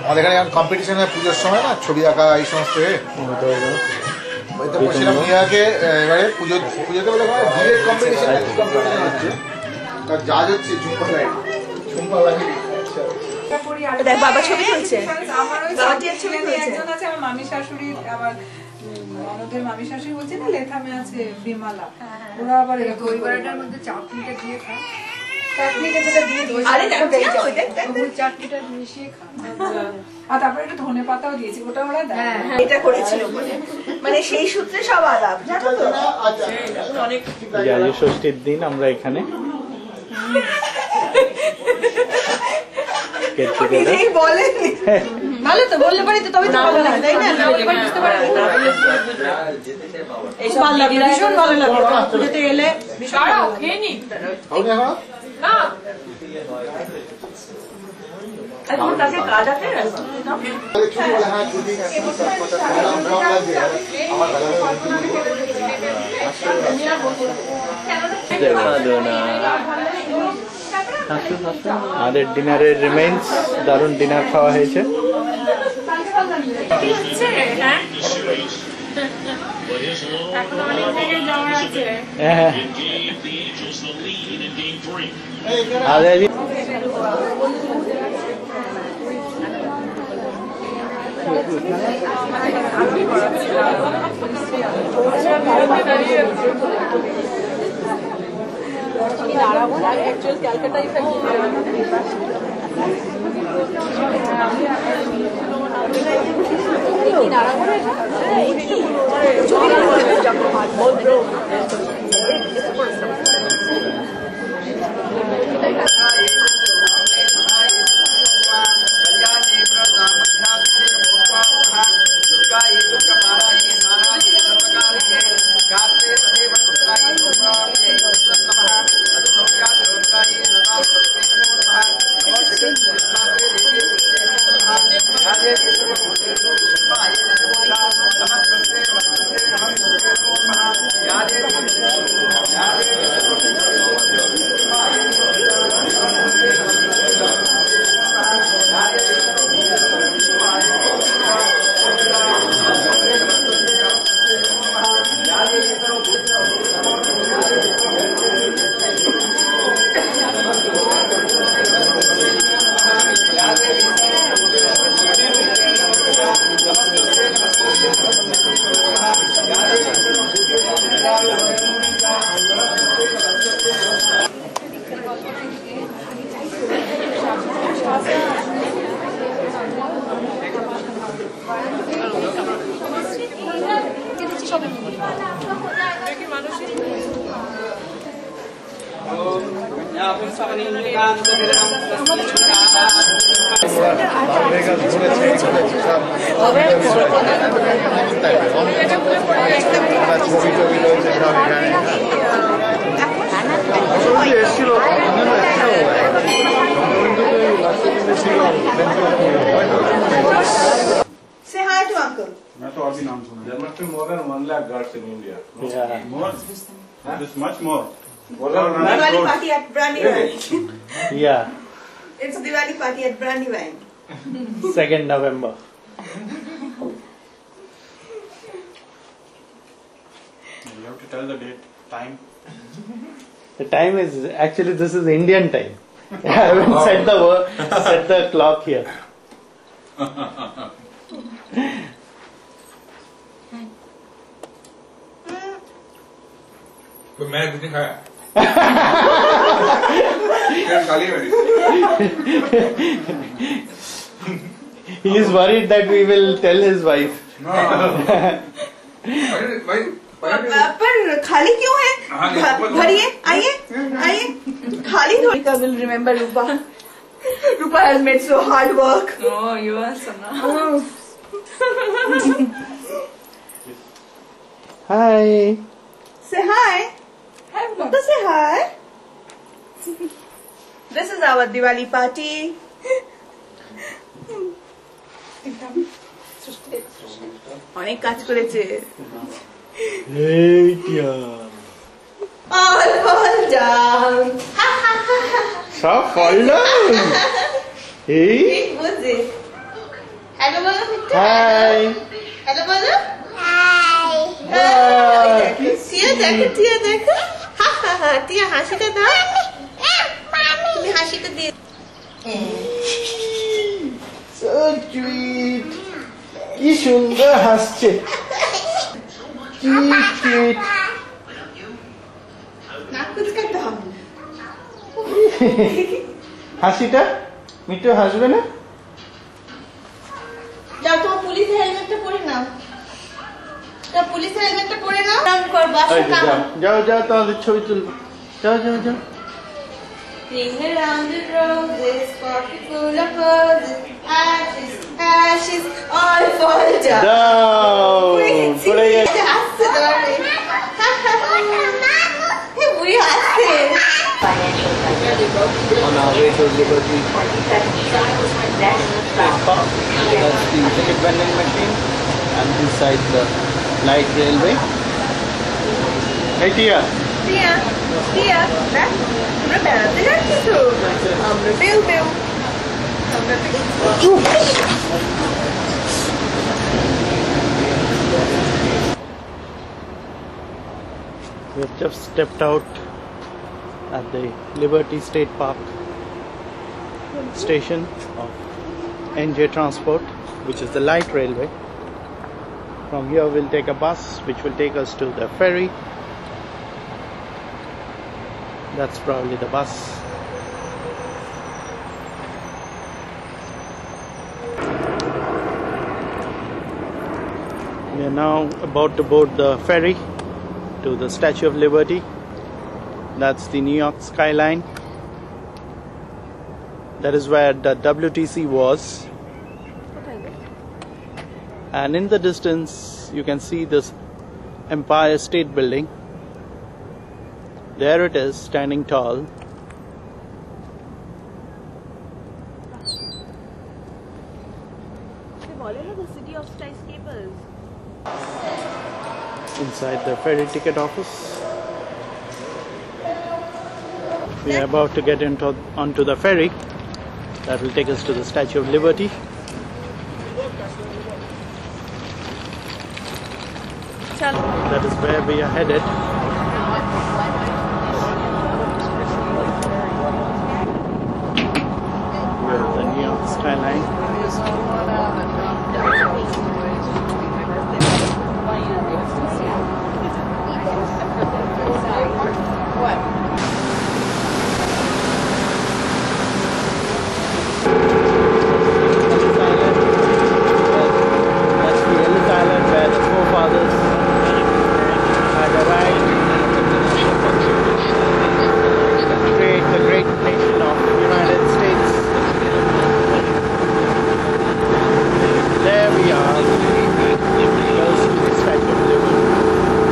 আমাদের এখানে এখন কম্পিটিশন হয় পুজোর সময় না, ছবি আঁকা এই সমস্ত বলছিলাম নিয়াকে এবারে পুজোতে বলে ডিবেট কম্পিটিশন হচ্ছে, তার জাজ হচ্ছে ঝুম্পা লাহিড়ী। দেখ বাবা ছবি তুলছে, একজন আছে আমার মামি শাশুড়ি, আমার আমাদের মামি শাশুড়ি বলছে না লেথামে আছে বিমালা, ওরা আবার ওই বাড়িটার মধ্যে চাটনিটা দিয়ে খায়, চাটনিটা যেটা দিয়ে চাটনিটা মিশিয়ে খায়, আর তারপরে একটু ধনে পাতাও দিয়েছি, ওটা ওরা দেয়। এটা করেছিল মানে সেই সূত্রে সব আলাপ, জানো তো। অনেক ষষ্ঠীর দিন আমরা এখানে ভালো তো বললে পারি তো, তবে তো ভালো লাগে তাই না, না বললে পারি বুঝতে পারি এইসব ভালো লাগে, ভীষণ ভালো লাগে পুজোতে এলে। দাঁড়াও খেয়ে নি না, এখন কাছে কাজ আছে আমাদের ডিনারের রিমেইনস, দারুণ ডিনার খাওয়া হয়েছে। Actual Calcutta effect Say hi to uncle. मैं तो अभी नाम सुना। There must be more than 1 lakh guards in India. Yeah. More. This much more. Diwali party at Brandywine. Yeah. It's Diwali party at Brandywine. 2nd November. You have to tell the date, time. The time is actually, this is Indian time. I haven't set the clock here. तो मैं कुछ नहीं खाया He is worried that we will tell his wife. पर खाली क्यों है? भरिए, आइए, आइए। खाली थोड़ी का will remember Rupa. Rupa has made so hard work. Oh, you are Sana. Hi. Say hi. Hi, Rupa, say hi. This is our Diwali party. অনেক কাজ করেছে। Hey, kya? All fall down. Sab fall down. Hey. It was it. Hello bolo Victor. Hi. Hello bolo. টিয়া দেখো হা হা হা টিয়া হাসিটা দাও তুমি হাসিটা দিয়ে So sweet. কি সুন্দর হাসছে। Cute. নাক কুচকাতে হবে হাসিটা মিঠু হাসবে না? যাও তোমার পুলিশের হেলমেটটা পরে নাও পুলিশের হেলমেটটা পরে নাও রাউন্ড করবো আসো যাও যাও তোমাদের ছবি তুলবো যাও যাও যাও Ring around the roses, pocket full of roses, ashes, ashes, all fall down. পড়ে গেছে। হাসছে ধরে বুড়ি হাসছে On our way to Liberty State Park, that's the ticket vending machine, and beside the light railway. Hey Tia, টিয়া টিয়া দেখ তোমরা বেড়াতে যাচ্ছি তো আমরা বেউ বেউ আমরা we have just stepped out at the Liberty State Park station of NJ Transport, which is the light railway. From here we'll take a bus which will take us to the ferry. That's probably the bus. We are now about to board the ferry to the Statue of Liberty. That's the New York skyline. That is where the WTC was. And in the distance you can see this Empire State Building. There it is, standing tall. the city of skyscrapers. Inside the ferry ticket office. We are about to get onto the ferry that will take us to the Statue of Liberty. That is where we are headed. With the New York skyline. That's the Ellis Island where the forefathers had arrived to create the great nation of the United States. There we are, close to the Statue of Liberty.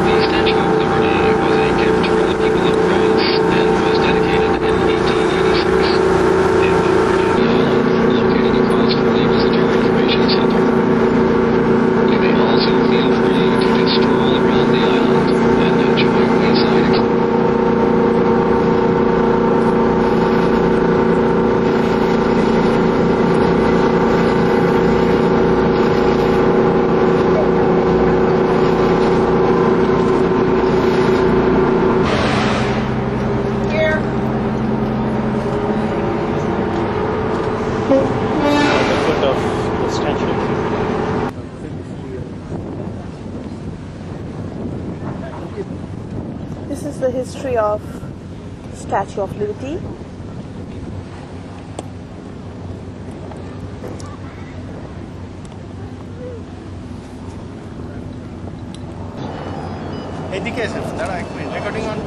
The Statue of Liberty was a gift from the people of France and was dedicated in 1886. It was located across from the Visitor Information Center. You may also feel free to just stroll around the island and enjoy wayside exploration. The foot of the statue. This is the history of Statue of Liberty. এদিকে এসে দাঁড়া এক minute recording on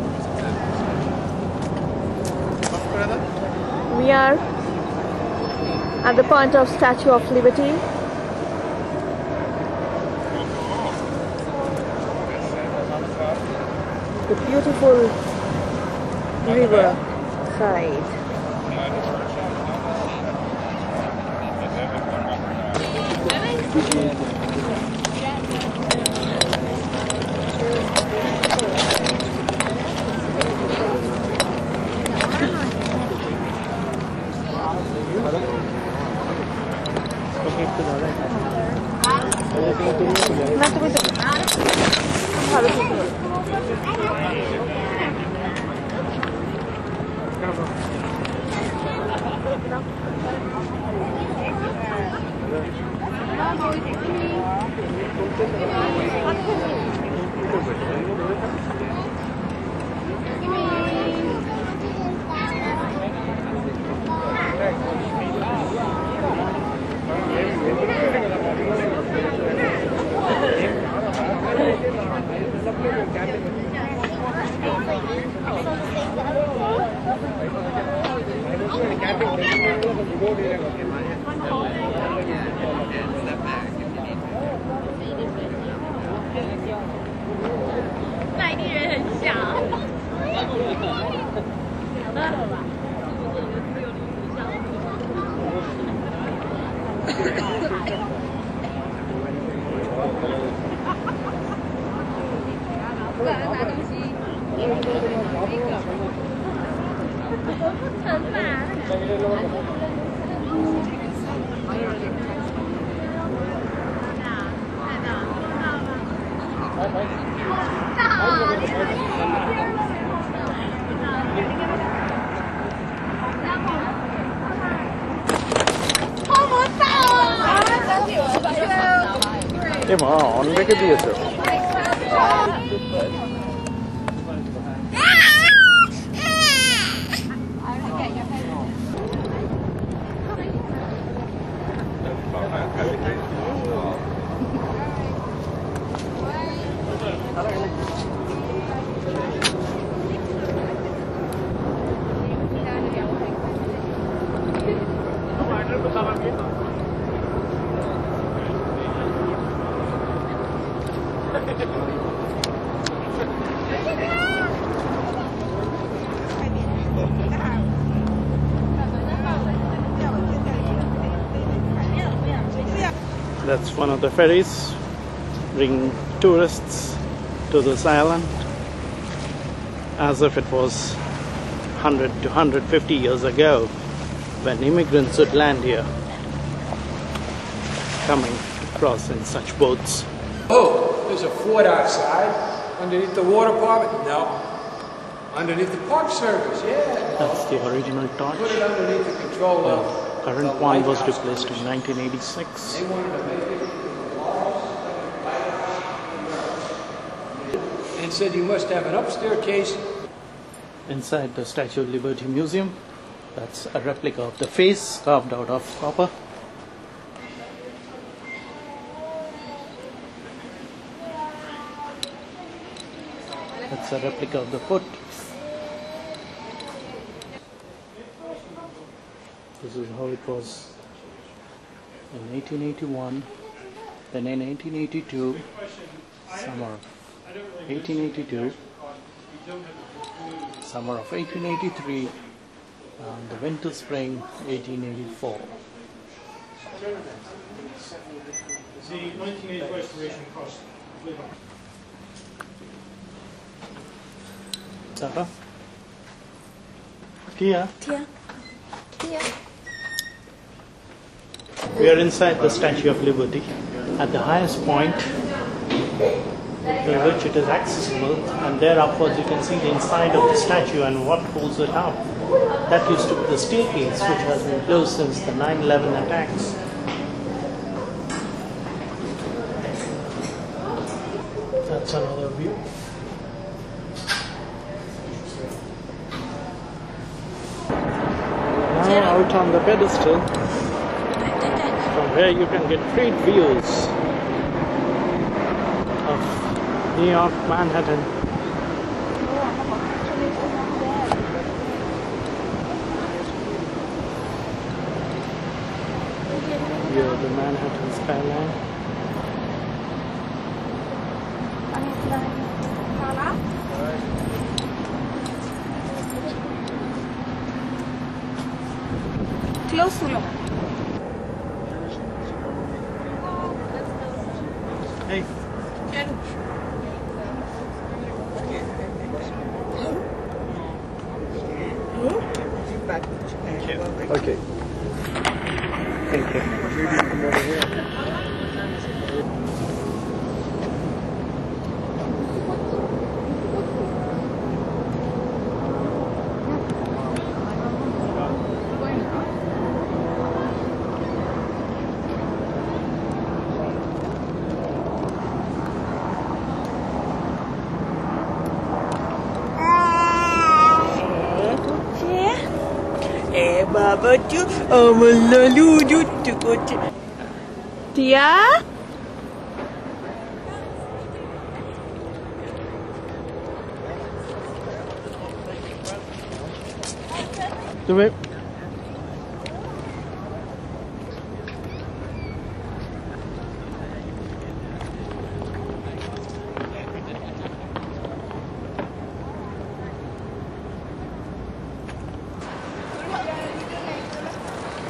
of করে দাও We are at the point of Statue of Liberty. The beautiful river side. ওকে একটু দাঁড়ায় 外地人很像。不敢拿东西。很烦。মা on রেখে দিয়েছো That's one of the ferries bringing tourists to this island as if it was 100 to 150 years ago when immigrants would land here, coming across in such boats. Oh, there's a fort outside underneath the water park? No. Underneath the Park Service, yeah. That's the original torch. Put it underneath the control of Current one was replaced in 1986. They wanted to make it and said you must have an upstairs case. Inside the Statue of Liberty Museum, that's a replica of the face carved out of copper. That's a replica of the foot. This is how it was in 1881, then in 1882, summer of 1882, summer of 1883, and the winter spring 1884. The 1980 restoration cost. Sarah? Tia? Tia. Tia. We are inside the Statue of Liberty at the highest point to which it is accessible, and there upwards you can see the inside of the statue and what holds it up. That used to be the staircase, which has been closed since the 9/11 attacks. That's another view. Now out on the pedestal, from where you can get great views of New York, Manhattan. View of the Manhattan skyline. Close to you. Hey. Okay. Thank you. Baba tu, lalu tu kote. Tia? Do it.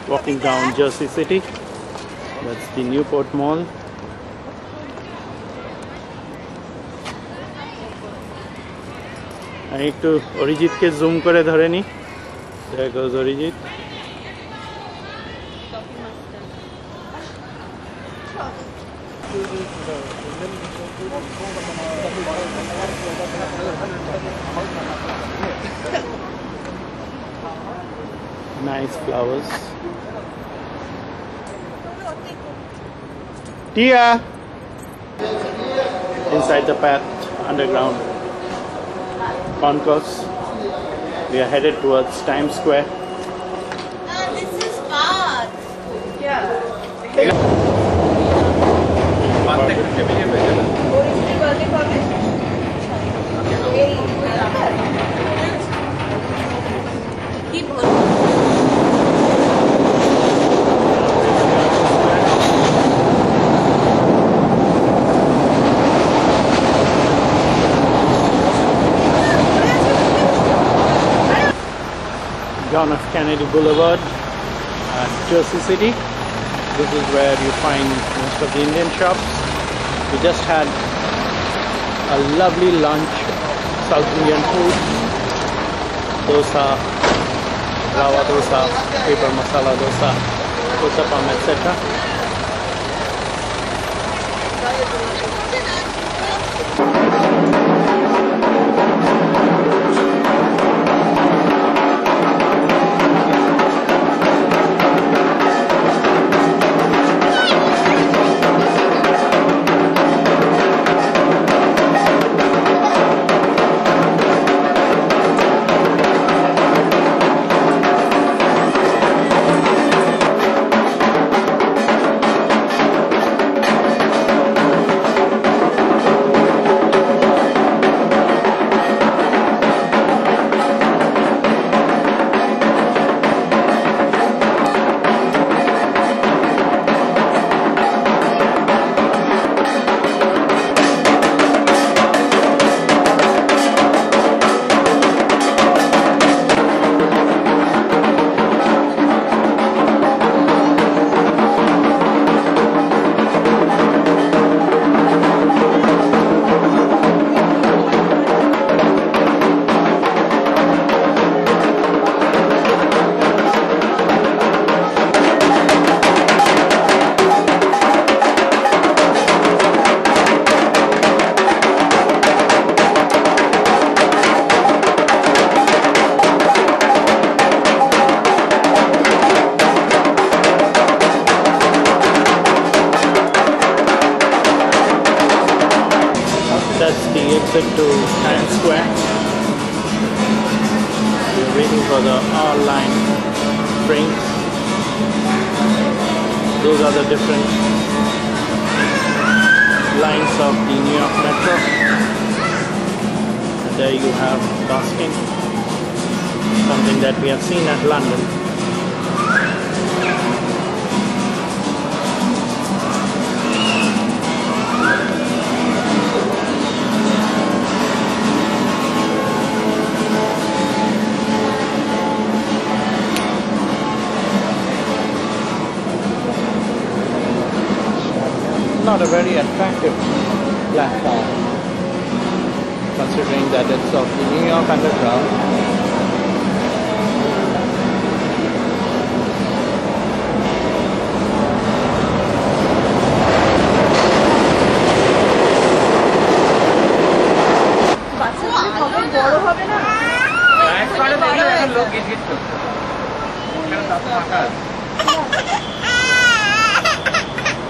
walking down Jersey City. That's the Newport Mall. I need to Arijit ke zoom kore dhore ni. There goes Arijit. Nice flowers. Tia! Inside the path, underground concourse. We are headed towards Times Square. This is Bath. Yeah. John F. Kennedy Boulevard at Jersey City. This is where you find most of the Indian shops. We just had a lovely lunch, South Indian food, dosa, rava dosa, paper masala dosa, uttapam, etc. That's the exit to Times Square. We're waiting for the R-Line trains. Those are the different lines of the New York Metro. And there you have busking, something that we have seen at London. Not a very attractive platform, considering that it's of the New York Underground.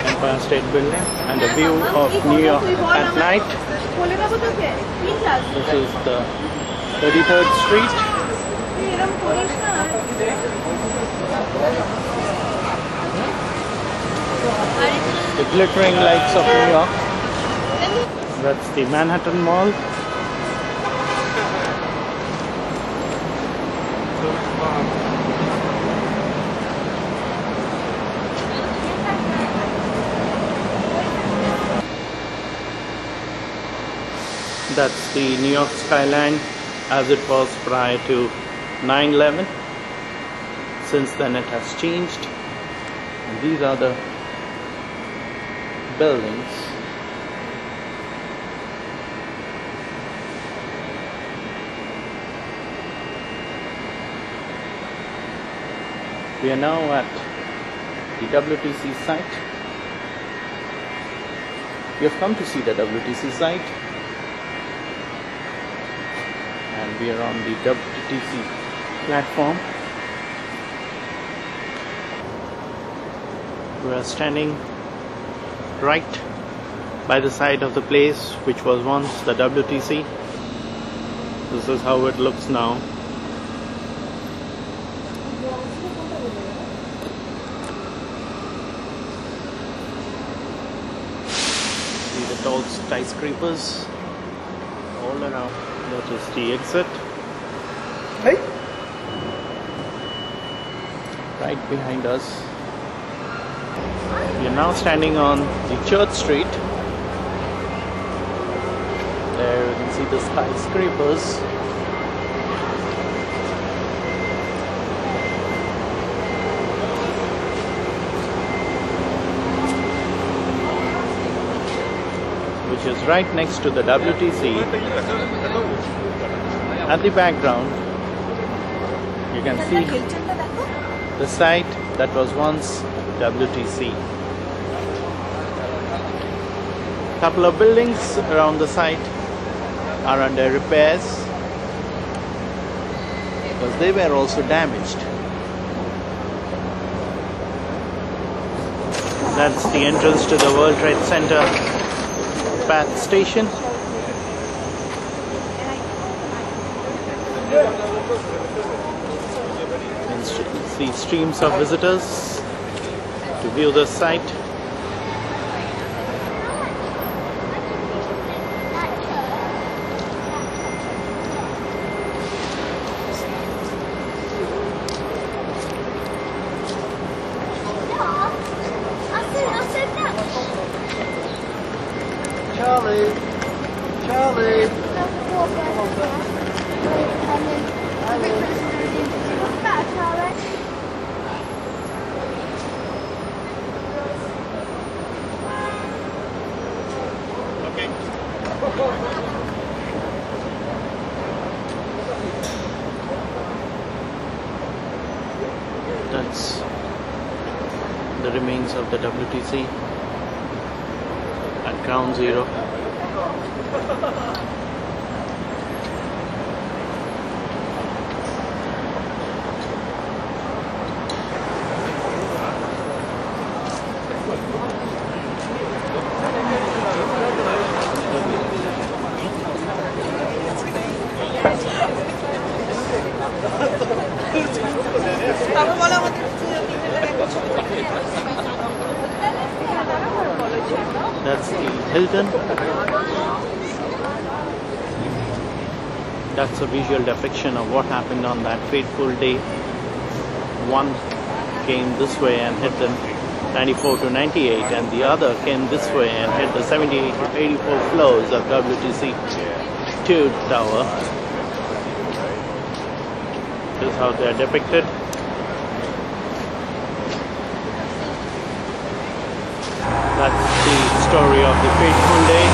Empire State Building and the view of New York at night. This is the 33rd Street. The glittering lights of New York. That's the Manhattan Mall. That's the New York skyline as it was prior to 9/11. since then it has changed. And these are the buildings. We are now at the WTC site. We have come to see the WTC site, and we are on the WTC platform. We are standing right by the side of the place which was once the WTC. This is how it looks now. See the tall skyscrapers all around. That is the exit. Hey. Right behind us. We are now standing on the Church Street. There you can see the skyscrapers. Which is right next to the WTC. At the background, you can see the site that was once WTC. Couple of buildings around the site are under repairs because they were also damaged. That's the entrance to the World Trade Center Path Station. And see streams of visitors to view the site. Charlie. Charlie. That's the remains of the WTC at Ground Zero. That's the Hilton. That's a visual depiction of what happened on that fateful day. One came this way and hit the 94 to 98, and the other came this way and hit the 78 to 84 floors of WTC 2 tower. This is how they are depicted. That's the story of the fateful day.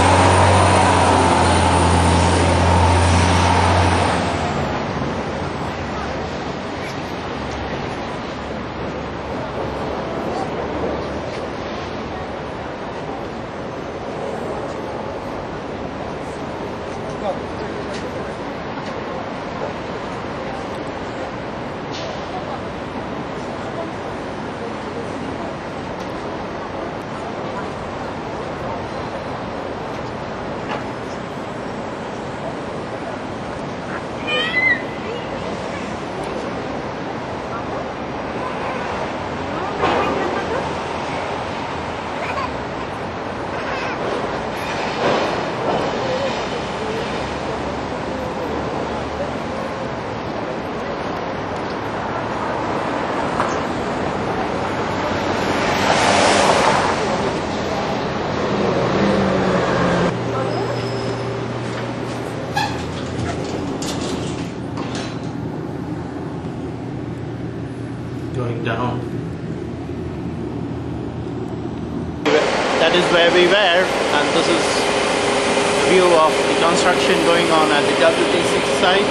going down. That is where we were, and this is the view of the construction going on at the WT6 site.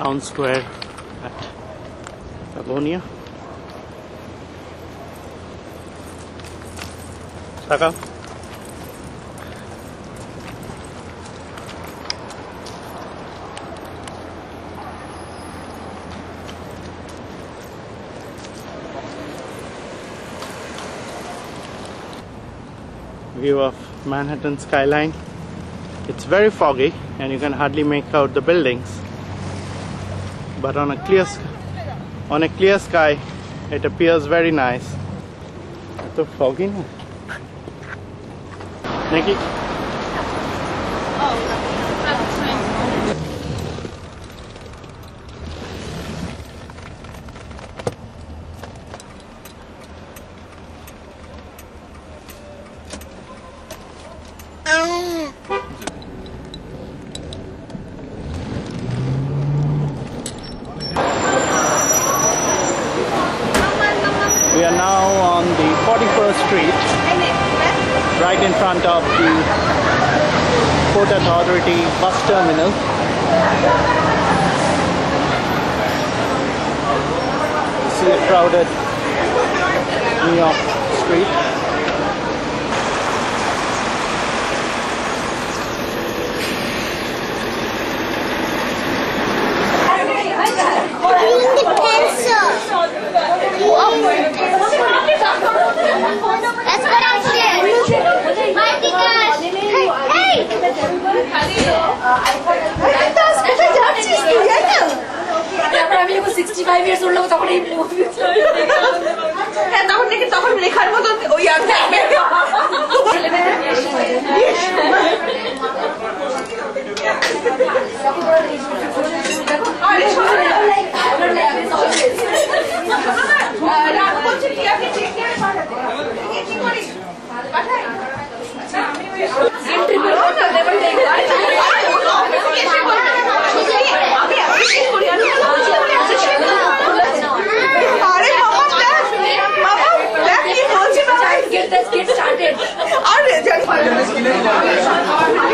Town square at Pavonia. Saka. View of Manhattan skyline. It's very foggy and you can hardly make out the buildings. But on a clear sky, it appears very nice. It's so foggy now. Nikki? We are now on the 41st Street, right in front of the Port Authority bus terminal. You see a crowded New York street. That's what I'm saying. আমি যখন 65 years old তখন এই হ্যাঁ তখন দেখি তখন লেখার মতো ওই আর থাকবে Get started.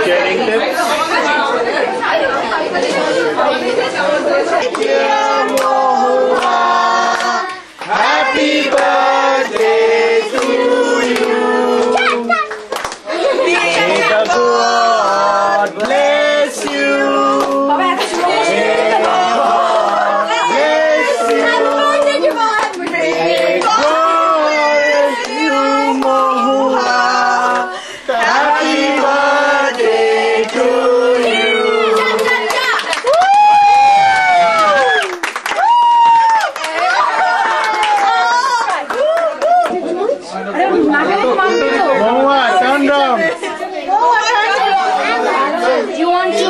Getting tips. Happy birthday to you. May the God bless you. May God bless you. May God bless you, Mohua. Happy birthday to you. Mohua, turn round. You want to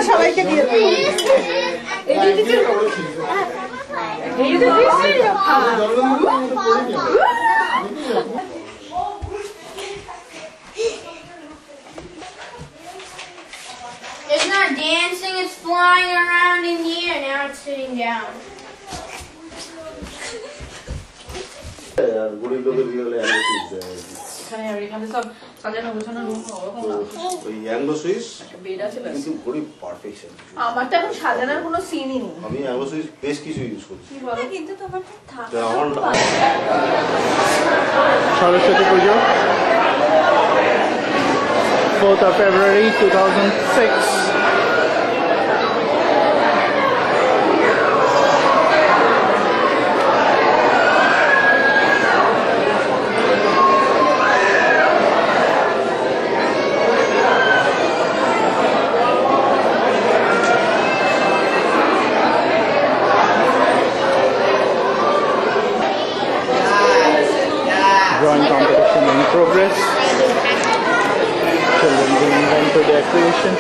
সবাইকে দিয়ে It's not dancing, it's flying around in the air. Now it's sitting down. গরিব লোকের বিয়ে হলে এখানে সব সাজানো গোছানো রুম ওই অ্যাংলো সুইস কিন্তু ঘড়ি পারফেকশন। আমার তো এখন সাজানোর কোনো সিনই নেই। আমি অ্যাংলো সুইস বেশ কিছু ইউজ করছি। কিন্তু তোমার Saraswati Puja, 4th of February 2006. drawing competition in progress. Children being into their creation.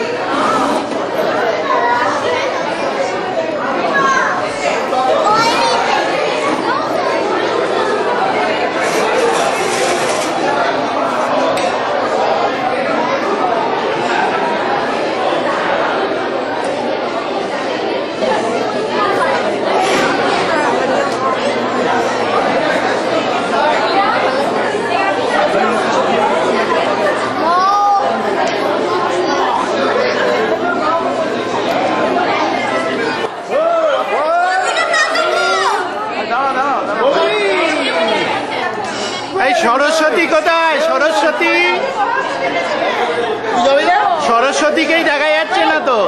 Saraswati কোথায়? সরস্বতী সরস্বতীকেই দেখা যাচ্ছে না তো।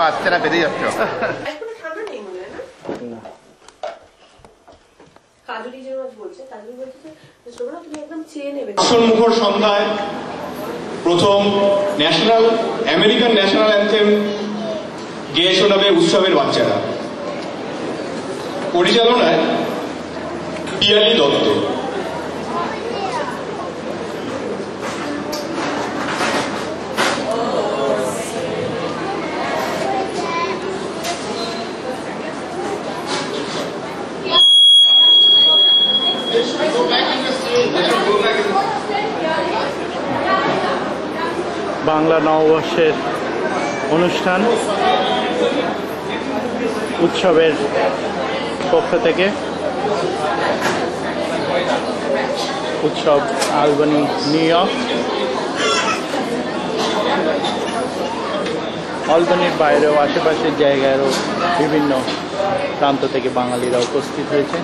আসছে না, বেরিয়ে যাচ্ছে। মুখর সন্ধ্যায় প্রথম আমেরিকান ন্যাশনাল অ্যান্থেম গেয়ে শোনাবে উৎসবের বাচ্চারা। পরিচালনায় পিয়ালি দত্ত। বাংলা নববর্ষের অনুষ্ঠান উৎসবের পক্ষ থেকে উৎসব আলবানি নিউ ইয়র্ক, আলবানির বাইরেও আশেপাশের জায়গায়ও বিভিন্ন প্রান্ত থেকে বাঙালিরা উপস্থিত হয়েছে।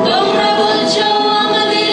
তোমরা বলছো আমাদের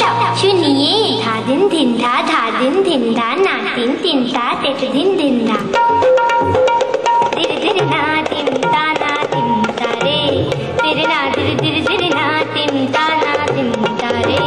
धा सुनिए धा दिन धा ना दिन धा तेट दिन धा दिर ना दिन धा ना दिन धा रे दिर ना दिर ना दिन धा ना दिन धा रे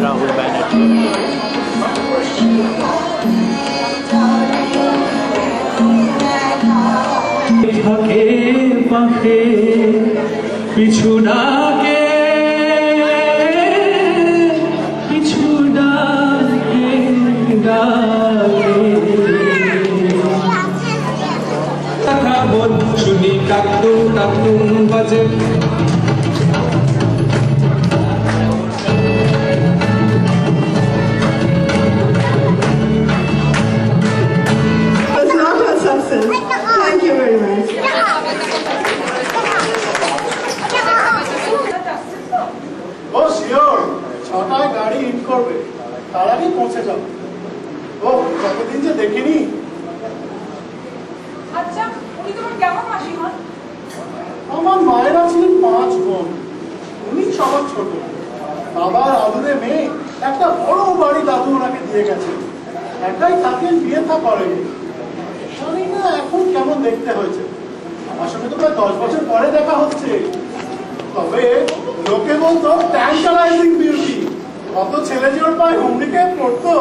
Rahul Banerjee. पिछु डाके पिछु डाके कथा बोल सुनी टाकटुम बजे Thank you very much. ও শিওর 6টায় গাড়ি হিট করবে তার আগে পৌঁছে যাবে ও কতদিন যে দেখিনি আচ্ছা উনি তোমার কেমন মাসি হন আমার মায়েরা ছিলেন 5 বোন উনি সবার ছোট বাবার আদুরে মেয়ে একটা বড় বাড়ি দাদু ওনাকে দিয়ে গেছে একাই থাকেন বিয়ে থা করেনি জানি না এখন কেমন দেখতে হয়েছে আমার সঙ্গে তো প্রায় 10 বছর পরে দেখা হচ্ছে তবে লোকে বলতো ট্যান্টালাইজিং বিউটি কত ছেলে যে ওর পায়ে হুমড়িকে পড়তো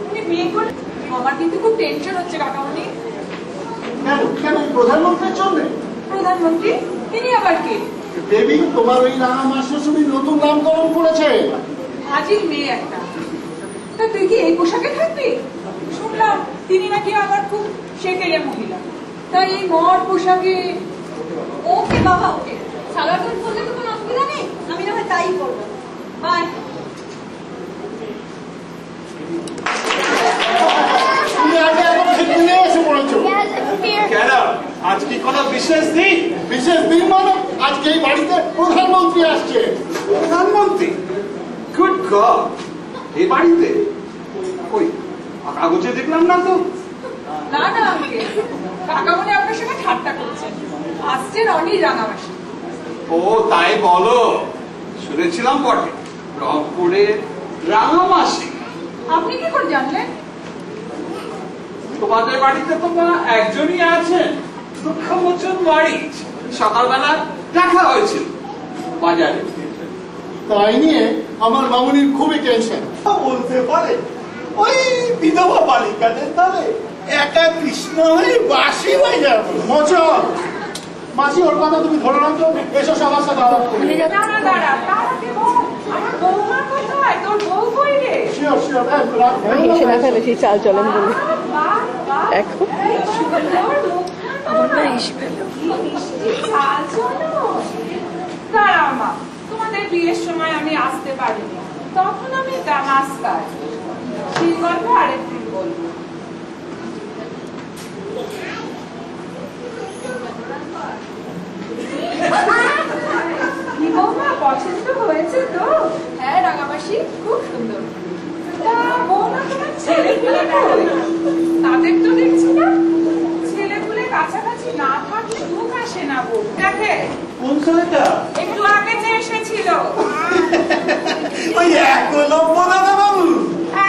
উনি বিয়ে করে আমার কিন্তু খুব টেনশন হচ্ছে কাকামণি কেন প্রধানমন্ত্রীর জন্য প্রধানমন্ত্রী তিনি আবার কে দেবী তোমার ওই রাঙা মা শ্বশুরি নতুন নামকরণ করেছে আজির মেয়ে একটা তা তুই কি এই পোশাকে থাকবি শুনলাম তিনি নাকি আবার খুব সেকেলে মহিলা তাই এই মর পোশাকে ওকে বাবা ওকে সালোয়ার কামিজ পরলে তো কোনো অসুবিধা নেই আমি না হয় তাই করবো বাই তুমি আগে এখন ঠিক নিয়ে এসে পড়েছো কেন আজ কি কোনো বিশেষ দিন মানে আজকে এই বাড়িতে প্রধানমন্ত্রী আসছে প্রধানমন্ত্রী গুড গড এই বাড়িতে ওই কাগজে দেখলাম না তো না আমাকে কাকামণি আপনার সঙ্গে ঠাট্টা করছেন আসছেন অনিল রাঙামাসি ও তাই বলো শুনেছিলাম বটে রংপুরে রাঙামাসি আপনি কি করে জানলেন তোমাদের বাড়িতে তো একজনই আছেন দুঃখমোচন বাড়ি সকালবেলা দেখা হয়েছিল বাজারে তাই নিয়ে আমার মামুনির খুবই টেনশন। বলতে পারে ওই বিধবা বালিকাদের তালে একা কৃষ্ণ হয়ে বাসি হয়ে যাবে। মচল মাসি, ওর কথা তুমি ধরে রাখো, এসো সবার সাথে আলাপ করি। শিওর শিওর, বেশি চাল চলেন বলে এখন আমার না ইসে পেল। তোমাদের বিয়ের সময় আমি আসতে পারিনি, তখন আমি দামাস্কার। সেই গল্প আরেকদিন বলবো। কি বৌমা, পছন্দ হয়েছে তো? হ্যাঁ রাঙামাসি, খুব সুন্দর। বৌমা তোমার ছেলেগুলো তাদের তো দেখছি না। ছেলেগুলো কাছাকাছি না থাকলে দুঃখ আসে না বউ। দেখে কোন ছেলেটা? একটু আগে যে এসেছিল ওই একলব্য দাদা বাবু।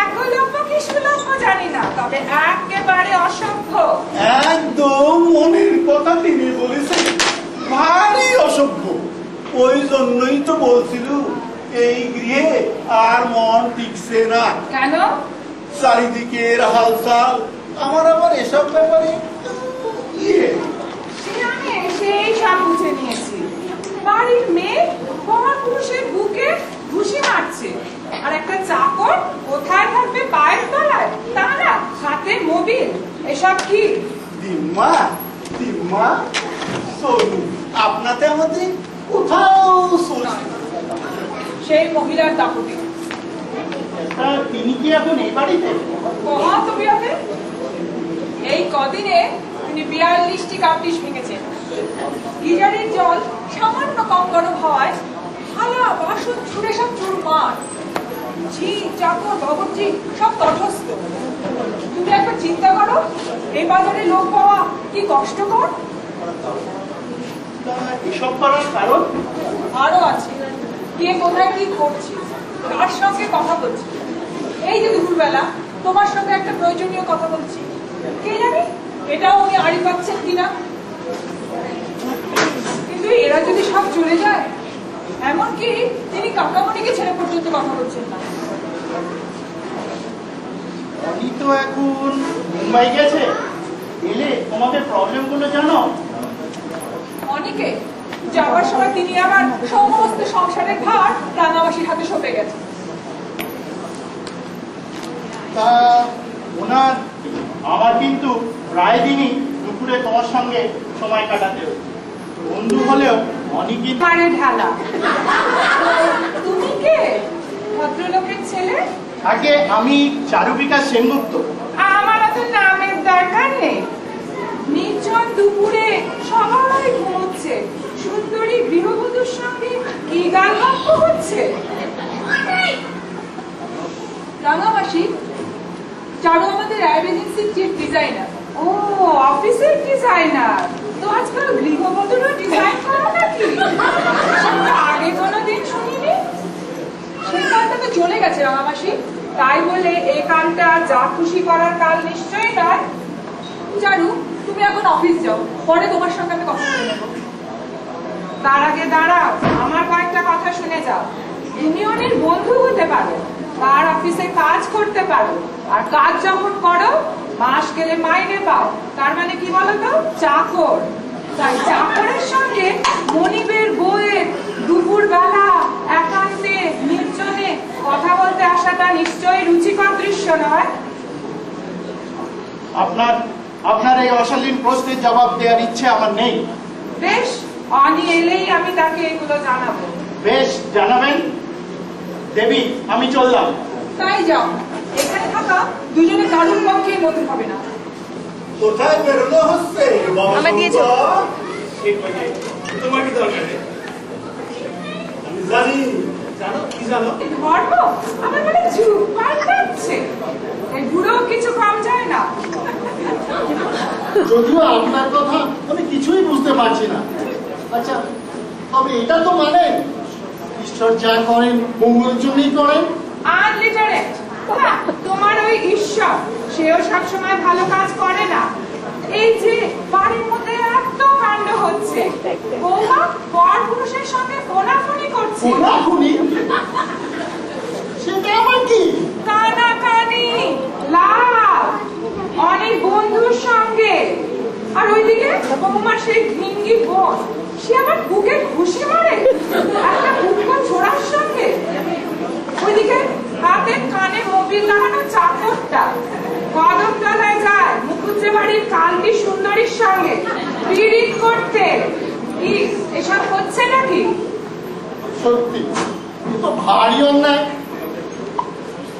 একলব্য কি সুলভ্য জানি না, তবে একেবারে অসভ্য। একদম মনের কথা তিনি বলেছেন, ভারী অসভ্য। ওই জন্যই তো বলছিল এই গৃহে আর মন টিকছে না। কেন? চারিদিকের হালচাল আমার আবার এসব ব্যাপারে আমি সেই সব বুঝে নিয়েছি। বাড়ির মেয়ে মহাপুরুষের বুকে ঘুষি মারছে, আর একটা চাকর কোথায় থাকবে পায়ের তলায়, তারা হাতে মোবিল। এসব কি? দিম্মা দিম্মা সরু আপনাতে আমাদের কোথাও সেই মহিলার দাপটে। তিনি কি এখন এই বাড়িতে? এই কদিনে তিনি 42টি কাপড় ভেঙেছেন। গিজারের জল সামান্য কম গরম হওয়ায় থালা বাসন ছুঁড়ে সব চুরমার। ঝি চাকর ভগবজি সব তটস্থ। তুমি একবার চিন্তা করো, এই বাজারে লোক পাওয়া কি কষ্টকর। এসব করার কারণ আরো আছে। কে কোথায় কি করছে, কার সঙ্গে কথা বলছে। এই যে দুপুরবেলা তোমার সঙ্গে একটা প্রয়োজনীয় কথা বলছি, কে জানে এটাও উনি আড়ি পাচ্ছেন কিনা। কিন্তু এরা যদি সব চলে যায়, এমনকি তিনি কাকামণিকে ছেড়ে পর্যন্ত কথা বলছেন না। উনি তো এখন মুম্বাই গেছে, এলে তোমাদের প্রবলেম গুলো জানো। অনেকে যাওয়ার সময় তিনি আবার সমস্ত সংসারের ভার রাঙামাসির হাতে সঁপে গেছে। তা ওনার আমার কিন্তু প্রায় দিনই দুপুরে তোমার সঙ্গে সময় কাটাতে বন্ধু হলেও অনেকই পারে ঢালা। তুমি কে? ভদ্রলোকের ছেলে? আগে আমি চারুবিকাশ সেনগুপ্ত। আমার তো নামের দরকার নেই। নির্জন দুপুরে সবাই ঘুমোচ্ছে, সুন্দরী গৃহবধূর সঙ্গে কি গান গল্প হচ্ছে। রাঙামাসি, চারু আমাদের অ্যাড এজেন্সির চিফ ডিজাইনার। ও, অফিসের ডিজাইনার তো আজকাল গৃহবধূরও ডিজাইন করো নাকি? আগে কোনোদিন শুনিনি। সেই কালটা তো চলে গেছে রাঙামাসি, তাই বলে এই কালটা যা খুশি করার কাল নিশ্চয়ই নয়। চারু, তুমি এখন অফিস যাও, পরে তোমার সঙ্গে আমি কথা বলে নেবো। তার আগে দাঁড়াও, আমার কয়েকটা কথা শুনে যাও। ইউনিয়নের বন্ধু হতে পারো, তার অফিসে কাজ করতে পারো, আর কাজ যখন করো মাস গেলে মাইনে পাও। তার মানে কি বলতো? চাকর। তাই চাকরের সঙ্গে মনিবের বউয়ের দুপুর বেলা একান্তে নির্জনে কথা বলতে আসাটা নিশ্চয়ই রুচিকর দৃশ্য নয়। আপনার এই অশালীন প্রশ্নের জবাব দেওয়ার ইচ্ছে আমার নেই। বেশ, অনি এলেই আমি তাকে এগুলো জানাবো। বেশ, জানাবেন। দেবী, আমি চললাম। তাই যাও, এখানে থাকা দুজনে কারুর পক্ষে মধুর হবে না। কোথায় বেরোনো হচ্ছে? আমার দিয়েছো? তোমার কি দরকার? আমি জানি। জানো কি জানো? ধর্ম আমার মানে চুপ পাল্টাচ্ছে। এই বুড়ো কিছু কম যায় না। যদিও আপনার কথা আমি কিছুই বুঝতে পারছি না। আচ্ছা, তবে এটা তো মানে ঈশ্বর যা করেন মঙ্গলের জন্যই করেন। আনলিটারেট। তোমার ওই ঈশ্বর, সেও সবসময় ভালো কাজ করে না। এই যে বাড়ির মধ্যে এত কাণ্ড হচ্ছে, বৌমা পর পুরুষের সঙ্গে ফোনাফুনি করছে। ফোনাফুনি? বৌমার সেই ভিঙ্গি বোন, সে আমার বুকে ঘুষি মারে একটা বুকো ছোড়ার সঙ্গে। ওইদিকে হাতে কানে মোবিল লাগানো চাকরটা কদম তলায় যায় মুকুজ্জে বাড়ির কালকি সুন্দরীর সঙ্গে পিরিত করতে। কি এসব হচ্ছে নাকি? সত্যি তো ভারী অন্যায়।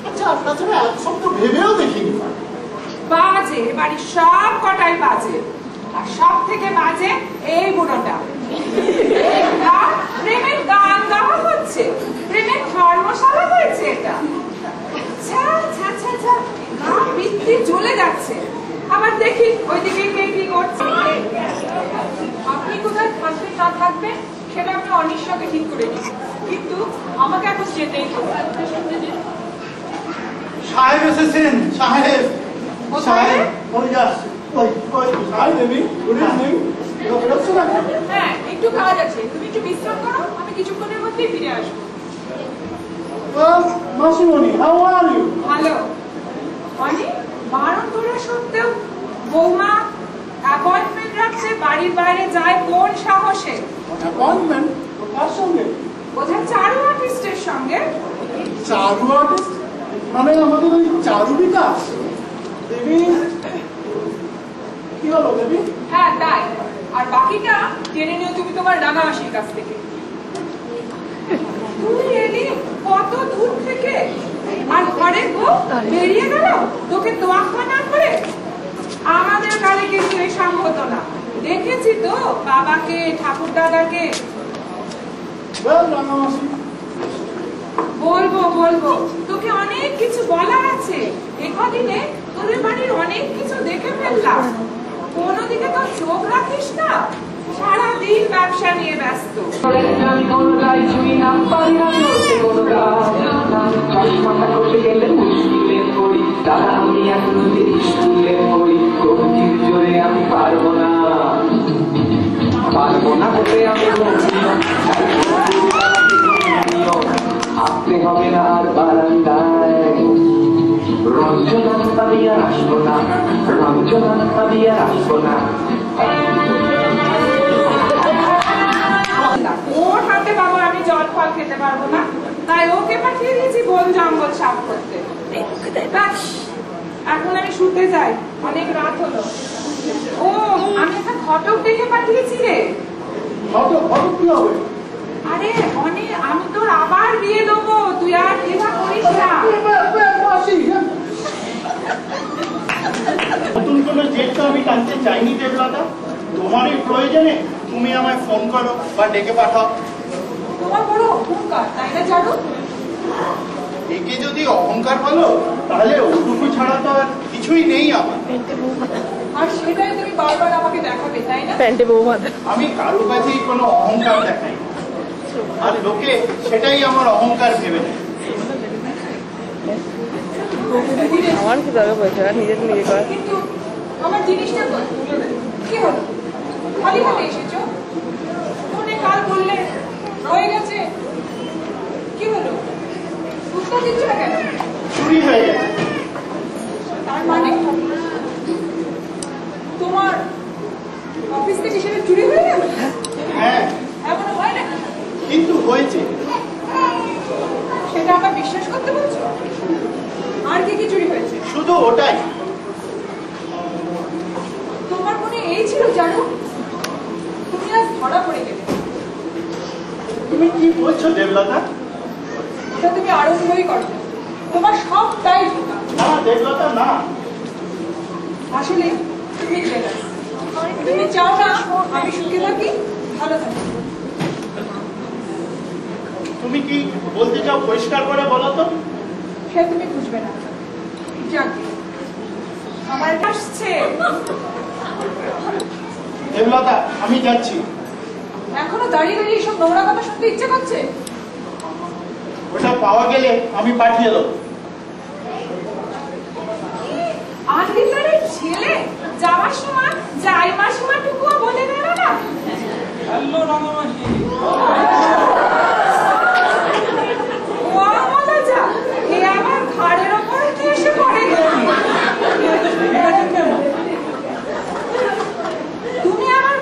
আচ্ছা তাছাড়া এক শব্দ ভেবেও দেখিনি। বাজে বাড়ির সব কটাই বাজে, আর সব থেকে বাজে এই বুড়োটা। প্রেমের গান গাওয়া হচ্ছে, প্রেমের ধর্মশালা হয়েছে এটা। গা বৃত্তি জ্বলে যাচ্ছে। আবার দেখি ওইদিকে কে কি করছে। আপনি কোথায় থাকবেন না থাকবেন সেটা আমি অনিশ্চয়কে ঠিক করে দিই, কিন্তু আমাকে এখন যেতেই হবে। সাহেব এসেছেন। সাহেব সাহেব ওই যাচ্ছে। হ্যাঁ একটু কাজ আছে, তুমি একটু বিশ্রাম করো, আমি কিছুক্ষণের মধ্যেই ফিরে আসবো। মাসিমণি, হাউ আর ইউ? ভালো। মানে বারণ করা সত্ত্বেও বৌমা অ্যাপয়েন্টমেন্ট রাখছে, বাড়ির বাইরে যায় কোন সাহসে? অ্যাপয়েন্টমেন্ট কার সঙ্গে? বোধহয় চারু আর্টিস্টের সঙ্গে। চারু আর্টিস্ট মানে আমাদের ওই চারু বিকাশ? দেবী কি হলো দেবী? হ্যাঁ তাই, আর বাকিটা জেনে নিও তুমি তোমার রাঙা মাসির কাছ থেকে। তুই এলি কত দূর থেকে, আর ঘরের বউ বেরিয়ে গেল তোকে তোয়াক্কা না করে। আমাদের কালে কিন্তু এসব হতো না, দেখেছি তো বাবাকে ঠাকুর দাদাকে। বলবো বলবো, তোকে অনেক কিছু বলার আছে। একদিনে তোদের বাড়ির অনেক কিছু দেখে ফেললাম, কোনোদিকে তো চোখ রাখিস না, সারাদিন ব্যবসা নিয়ে ব্যস্ত। আমি পারবো না বলে আমি আসতে হবে না আর বারান্দায়। রঞ্জনা আমি আর আসবো না, রঞ্জনা আমি আর আসবো না। ওর হাতে বাবা আমি জল ফল খেতে পারবো না, তাই ওকে পাঠিয়ে দিয়েছি বন জঙ্গল সাফ করতে। এখন আমি শুতে যাই, অনেক রাত হলো। ও আমি একটা ঘটক দেখে পাঠিয়েছি রে। ঘটক কি হবে? আরে অনেক, আমি তোর আবার বিয়ে দেবো, তুই আর দ্বিধা করিস না। নতুন কোনো জেট তো আমি টানতে চাইনি দেবলতা। তোমার এই প্রয়োজনে তুমি আমায় ফোন করো বা ডেকে পাঠাও। তোমার বড় অহংকার, তাই না জানো? একে যদি অহংকার বলো তাহলে ওটুকু ছাড়া তো আর কিছুই নেই আমার। আর সেটাই তুমি বারবার আমাকে দেখাবে, তাই না? আমি কারো কাছেই কোনো অহংকার দেখাই, আর লোকে সেটাই আমার অহংকার ভেবে নেয়। আমার কি দরকার পয়সা নিজে নিজে করা? কিন্তু আমার জিনিসটা কি হলো? খালি হাতে এসেছো? ফোনে কাল বললে হয়ে গেছে, কি হলো? উত্তর দিচ্ছ না কেন? চুরি হয়ে গেছে। তার মানে তোমার অফিস থেকে সেটা চুরি হয়ে গেল? হ্যাঁ এমন হয় না, কিন্তু হয়েছে। সেটা আমার বিশ্বাস করতে বলছো? আর কি কি চুরি হয়েছে? শুধু ওটাই। তোমার মনে এই ছিল জানো, তুমি আজ ধরা পড়ে গেলে। তুমি কি বলছো দেবলতা? এটা তুমি আরম্ভই করো, তোমার সবটাই ঢোকা। না দেবলতা না, আসলে তুমি জেলাস। তুমি চাও না আমি সুখে থাকি, ভালো থাকি। তুমি কি বলতে চাও পরিষ্কার করে বলো তো? সে তুমি বুঝবে না। যাক, আমার আসছে। দেবলতা আমি যাচ্ছি। এখনো দাঁড়িয়ে দাঁড়িয়ে সব নোংরা কথা শুনতে ইচ্ছে করছে? ওটা পাওয়া গেলে আমি পাঠিয়ে দেবো। আদিতারের ছেলে যাওয়ার সময় যাই মাসিমা টুকুও বলে গেল না। হ্যালো রাঙামাসি। ও মজা যা, এ আমার ঘাড়ের ওপরে কি এসে পড়ে গেল? তুমি আমার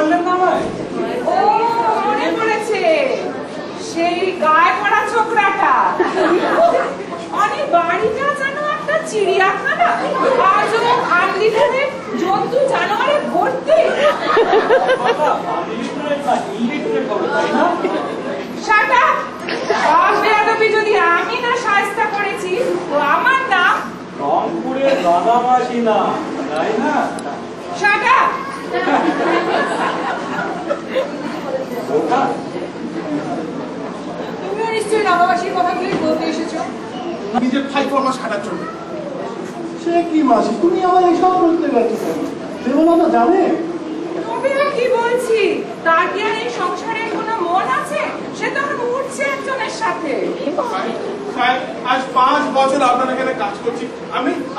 বললেন না ভাই? ও মনে পড়েছে, সেই গায়ে পড়া ছোকরাটা। অনেক বাড়িটা যেন একটা চিড়িয়াখানা, আজও আনলিমিটেড জন্তু জানোয়ারে ভর্তি। Shut up! যদি আমি না শায়েস্তা করেছি, তো আমার নাম রংপুরের রাধামাসি না, তাই না? Shut up! তুমিও নিশ্চয়ই রাধামাসির কথাগুলি বলতে এসেছো। নিজের ভাই ফরমাস খাটার জন্য। সে কি মাসি, তুমি আমার এসব বলতে গেছো? দেবলতা জানে? তবে কি বলছি, তার কি আর এই সংসারে কোনো মন আছে? সে তো এখন উঠছে একজনের সাথে। আজ 5 বছর আপনার এখানে কাজ করছি।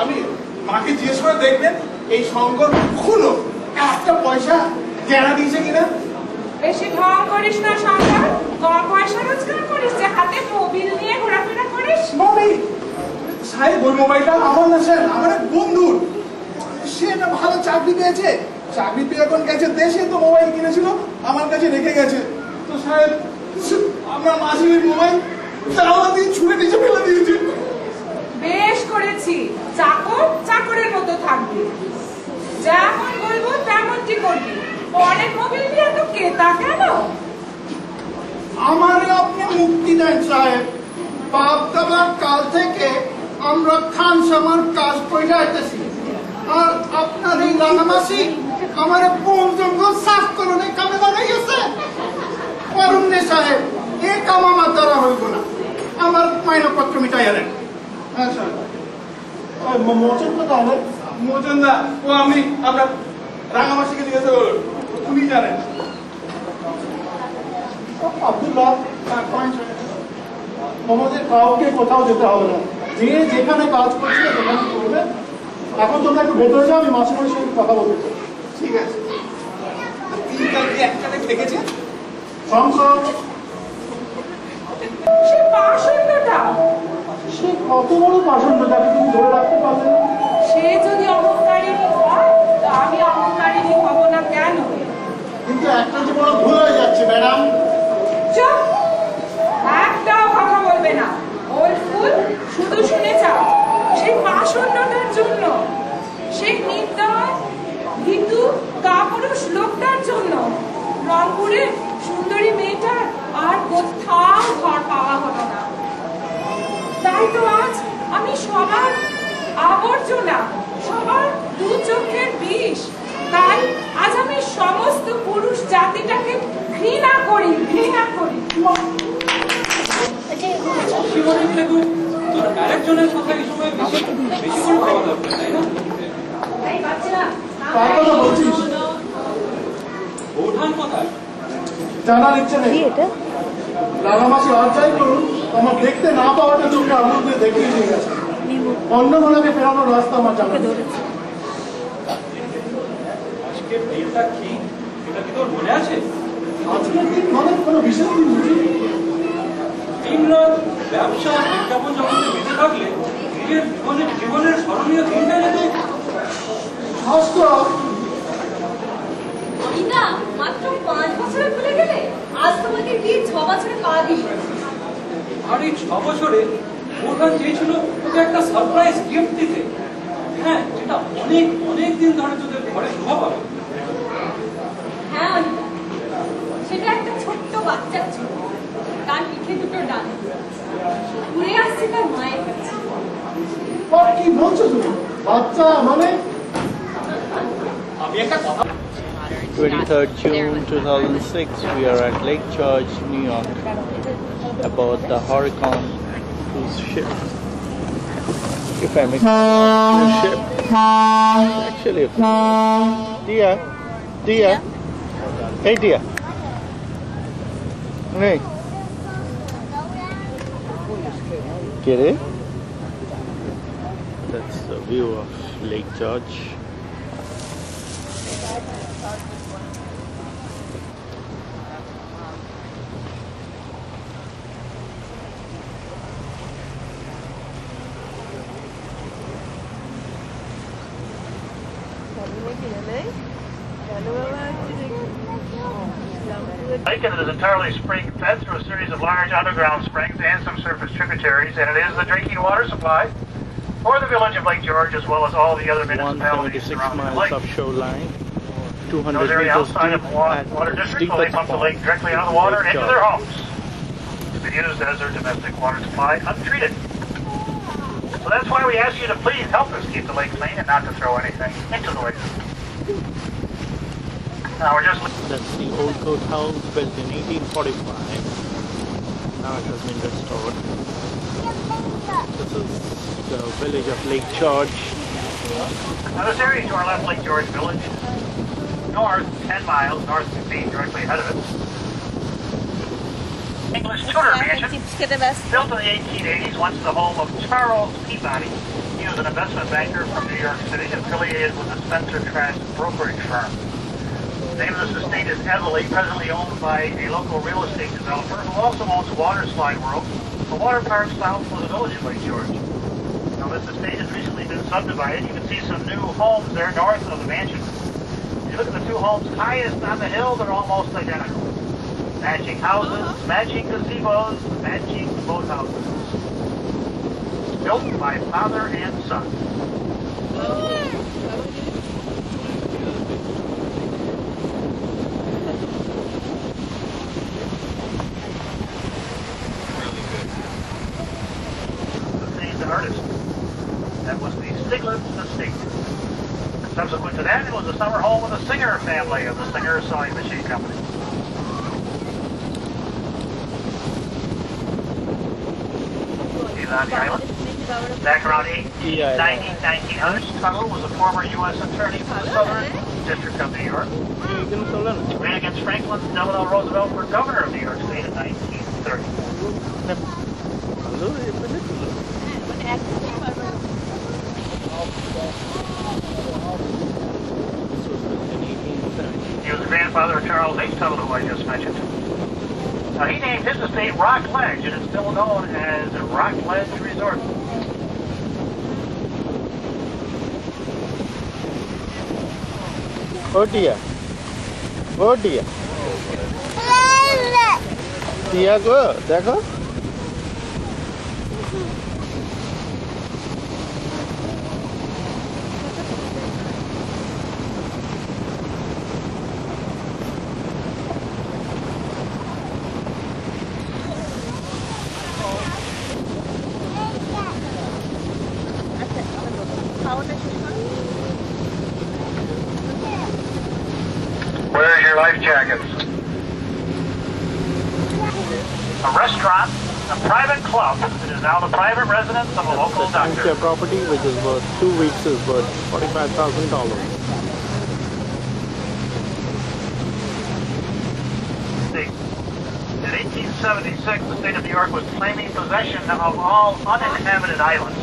আমি মাকে জিজ্ঞেস করে দেখবেন এই শঙ্কর কখনো একটা পয়সা দেনা দিয়েছে কিনা। বেশি ঢং করিস না শঙ্কর, কম পয়সা রোজগার করিস যে হাতে মোবিল নিয়ে ঘোরাফেরা করিস। মোবিল সাহেব, ওই মোবাইলটা আমার না স্যার, আমার এক বন্ধুর। সে একটা ভালো চাকরি পেয়েছে, চাকরি পেয়ে এখন গেছে দেশে, তো মোবাইল কিনেছিল আমার কাছে রেখে গেছে। তো সাহেব আমরা মাসির মোবাইল তালা দিয়ে ছুঁড়ে নিচে ফেলে দিয়েছি। বেশ করেছি, চাকর চাকরের মতো থাকবি, যেমন বলবো তেমনটি করবি। পরের মোবিল দিয়ে তো কেতা কেন? আমারে আপনি মুক্তি দেন সাহেব। বাপ দাদার কাল থেকে আমরা খান সামার কাজ করে যাইতেছি, আর আপনার এই রাঙামাসি আমার বন জঙ্গল সাফ করনে কামে লাগাই গেছে। করুণে সাহেব, এ কাম আমার দ্বারা হইব না, আমার মাইনপত্র মিটাই আনেন। হ্যাঁ সাহেব। মোচন কোথায় হবে? মোচন দা, ও আমি আপনার রাঙামাসিকে জিজ্ঞাসা করুন, উনি জানেন। আব্দুল্লাহ, তোমাদের কাউকে কোথাও যেতে হবে না, যে যেখানে কাজ করছে সেখানে করবে। এখন তোমরা একটু ভেতরে যাও, আমি মাসে মাসে সঙ্গে কথা বলতে চাই। ঠিক আছে। একসাথে দেখেছে শঙ্কর, সে পাষণ্ডটা, সে কত বড় পাষণ্ড, তাকে তুমি ধরে রাখতে পারবে না? সে যদি অহংকারিণী হয়, তা আমি অহংকারিণী হব না কেন? কিন্তু একটা যে বড় ভুল হয়ে যাচ্ছে ম্যাডাম। চুপ, একটাও কথা বলবে না। ওর ফুল শুধু শুনে যাও। সেই পাষণ্ডটার জন্য, সেই নির্দয় ভীতু কাপুরুষ লোকটার জন্য রংপুরে সুন্দরী মেয়েটার আর কোথাও ঘর পাওয়া হলো না। তাই তো আজ আমি সবার আবর্জনা, সবার দু চোখের বিষ। তাই আজ আমি সমস্ত পুরুষ জাতিটাকে ঘৃণা করি, ঘৃণা করি। তোর আরেকজনের কথা এই সময় বেশি করে ভাবা দরকার, তাই না? কার কথা বলছিস? বৌঠান কোথায়? জানার ইচ্ছে নেই। রাঙামাসি আর যাই করুন, আমার দেখতে না পাওয়াটা চোখে আঙুল দিয়ে দেখিয়ে দিয়ে গেছে। অন্য মনাকে ফেরানোর রাস্তা আমার জানা নেই। আজকের দিনটা কি, এটা কি তোর মনে আছে? আজকের দিন মানে কোনো বিশেষ দিন বুঝি? দিন রাত ব্যবসা বিজ্ঞাপন জগতে বেঁচে থাকলে নিজের জীবনের স্মরণীয় দিনটা যাতে অনিতা, মাত্র 5 বছরে ভুলে গেলে? আজ তোমাকে বিয়ে 6 বছরে পা দিল। আর এই 6 বছরে বৌঠান চেয়েছিল তোকে একটা সারপ্রাইজ গিফট দিতে। হ্যাঁ, যেটা অনেক অনেক দিন ধরে তোদের ঘরে শোভা পাবে। হ্যাঁ অনিতা, সেটা একটা ছোট্ট বাচ্চার ছিল, তার পিঠে দুটো ডান, ঘুরে আসছে তার মায়ের কাছে। কি বলছো তুমি? বাচ্চা মানে? আমি একটা কথা 23rd June 2006, we are at Lake George, New York, about the Hurricane cruise ship. If I make cruise ship, actually, Dia, hey Dia, hey, get it? That's the view of Lake George. Lake, and it is entirely spring fed through a series of large underground springs and some surface tributaries, and it is the drinking water supply for the village of Lake George as well as all the other municipalities 176 surrounding the miles lake. of shoreline, 200 Those areas meters outside deep of the water district deep will they at pump the spot. lake directly out of the water Lake into George. their homes to be used as their domestic water supply untreated. So that's why we ask you to please help us keep the lake clean and not to throw anything into the lake. Now we're just... That's the old courthouse built in 1845. Now it has been restored. This is the village of Lake George. Now this area to our left, Lake George Village, north 10 miles, north 15, directly ahead of it. English Tudor Mansion, built in the 1880s, once the home of Charles Peabody. He was an investment banker from New York City, affiliated with the Spencer Trask brokerage firm. The name of this estate is Everly, presently owned by a local real estate developer who also owns Water Slide World, a water park south of the village of Lake George. Now this estate has recently been subdivided. You can see some new homes there north of the mansion. If you look at the two homes highest on the hill, they're almost identical. Matching houses, matching gazebos, matching boathouses. Built by father and son. The artist. That was the Stiglitz estate. Subsequent to that, it was the summer home of the Singer family of the Singer Sewing Machine Company. On the island. Back around 1900, Tuttle was a former U.S. attorney for the Southern District of New York. Ran against Franklin Delano Roosevelt for governor of New York State in 1930. He was the grandfather of Charles H. Tuttle, who I just mentioned. Now, he named his estate Rock Ledge, and it's still known as Rock Ledge Resort. Oh dear. Oh dear. Tiago, देखो. Where's your life jackets? A restaurant, a private club that is now the private residence of a local doctor. Your property, which is worth 2 weeks, is worth $45,000. In 1876, the state of New York was claiming possession of all uninhabited islands.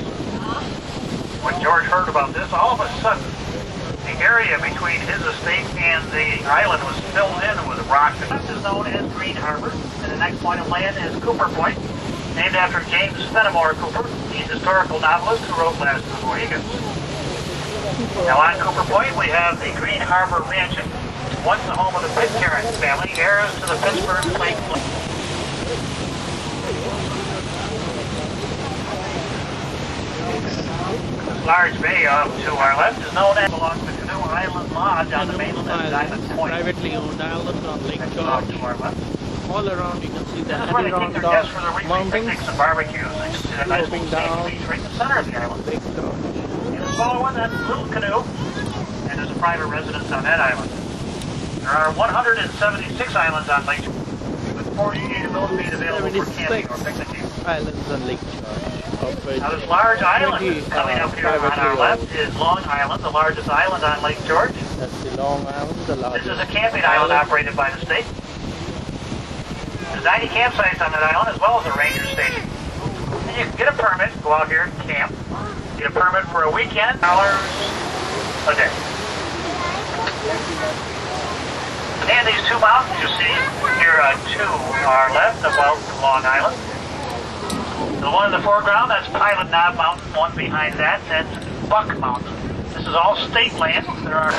When George heard about this, all of a sudden, the area between his estate and the island was filled in with rock. This is known as Green Harbor, and the next point of land is Cooper Point, named after James Fenimore Cooper, the historical novelist who wrote Last of the Mohicans. Now on Cooper Point, we have the Green Harbor Mansion, once the home of the Pitcairn family, heirs to the Pittsburgh Plate. This large bay to our left is known as belongs to Canoe Island Lodge on the mainland of Diamond Point. Privately owned island on Lake George. To our left. All around you can see the That's where they take their guests for their weekly mountains picnics and barbecues. You can see that nice little sandy beach right in the center of the island. And the smaller one, that's Little Canoe, and there's a private residence on that island. There are 176 islands on Lake George, with 48 of those being available for camping or picnicking. Islands on Lake George. Now this large island coming up here on our left is Long Island, the largest island on Lake George. That's the Long Island, the largest. This is a camping island operated by the state. There's 90 campsites on that island as well as a ranger station. And you can get a permit, go out here and camp. Get a permit for a weekend, $1 a day. And these two mountains you see here to our left above Long Island. The one in the foreground, that's Pilot Knob Mountain. One behind that, that's Buck Mountain. This is all state land. There are...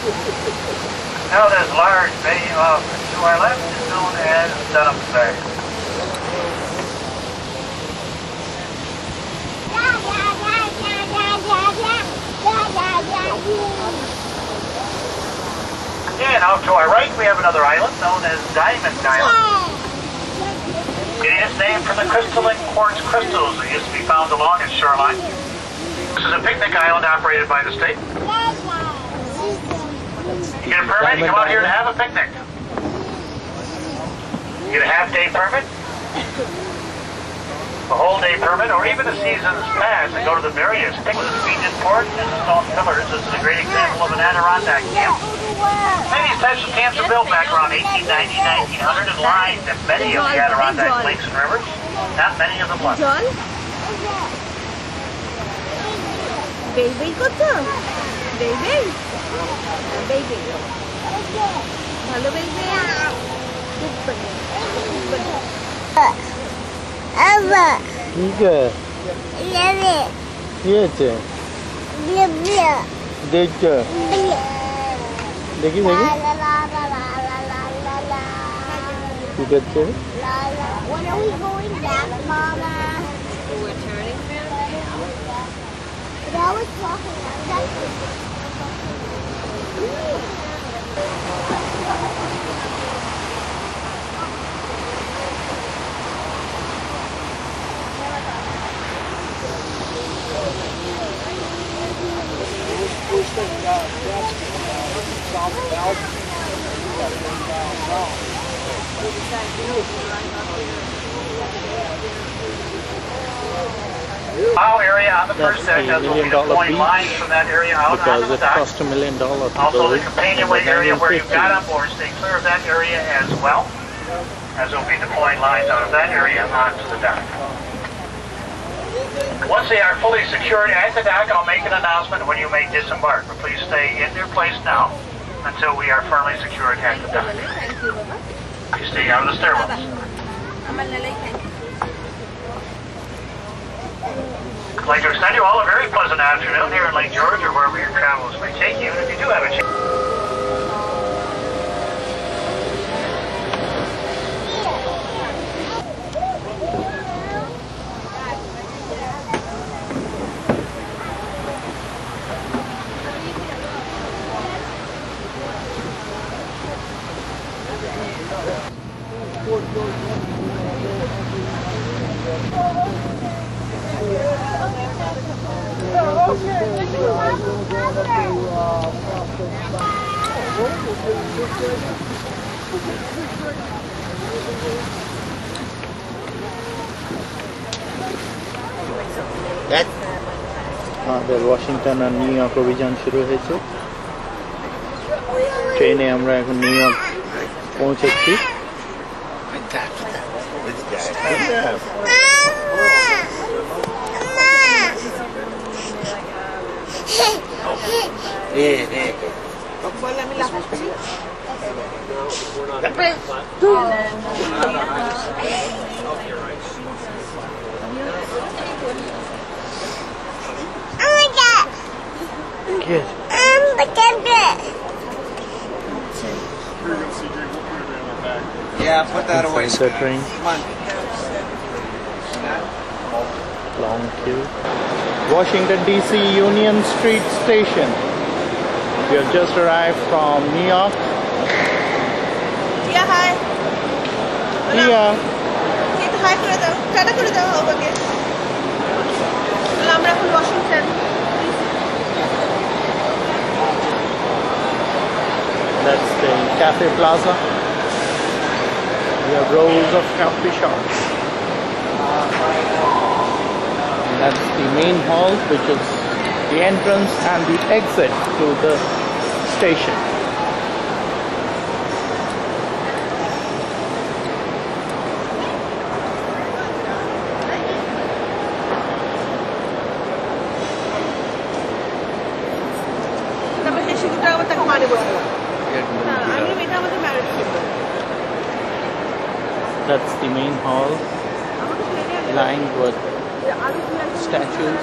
Now this large bay off to our left is known as Dunham Bay. And off to our right we have another island known as Diamond Island. It is named from the crystalline quartz crystals that used to be found along its shoreline. This is a picnic island operated by the state. You get a permit, you come out here to have a picnic. You get a half-day permit, a whole-day permit, or even a season's pass and go to the various picnic convenient port and the stone pillars. This is a great example of an Adirondack camp. Many of these types of camps were built back around 1890, 1900 and lined in many of the Adirondack lakes and rivers. Not many of them left. John? Baby kotha? Baby? Baby. Hello baby. Good bunny. Good bunny. Ava. Ika. Leve. Yete. Leve. Dekha. Dekhi dekhi. La la la la la la la. You get it? When are we going back, Mama? We're turning back. But I was talking about Our area on the first deck has a point lines from that area out because onto the it dock. cost $1 million to Also, build. the companionway area where you got on board, stay clear of that area as well, as there will be deploying lines out of that area onto the dock. Once they are fully secured at the dock, I'll make an announcement when you may disembark. But please stay in your place now until we are firmly secured at the dock. You stay out of the stairwells. I'd like to extend you all a very pleasant afternoon here in Lake George or wherever your travels may take you. And if you do have a chance. আমাদের Washington আর new York অভিযান শুরু হয়েছে। ট্রেনে আমরা এখন new York পৌঁছেছি। Good. Yeah, put that away. Train. Come on. Long queue. Washington DC Union Street Station. We have just arrived from New York. Tia, hi. Tia. Tia, hi করে দাও। Tata করে দাও আমাকে। আমরা এখন Washington. That's the Cafe Plaza. We have rows of coffee shops. And that's the main hall, which is the entrance and the exit to the station. That's the main hall, lined with statues.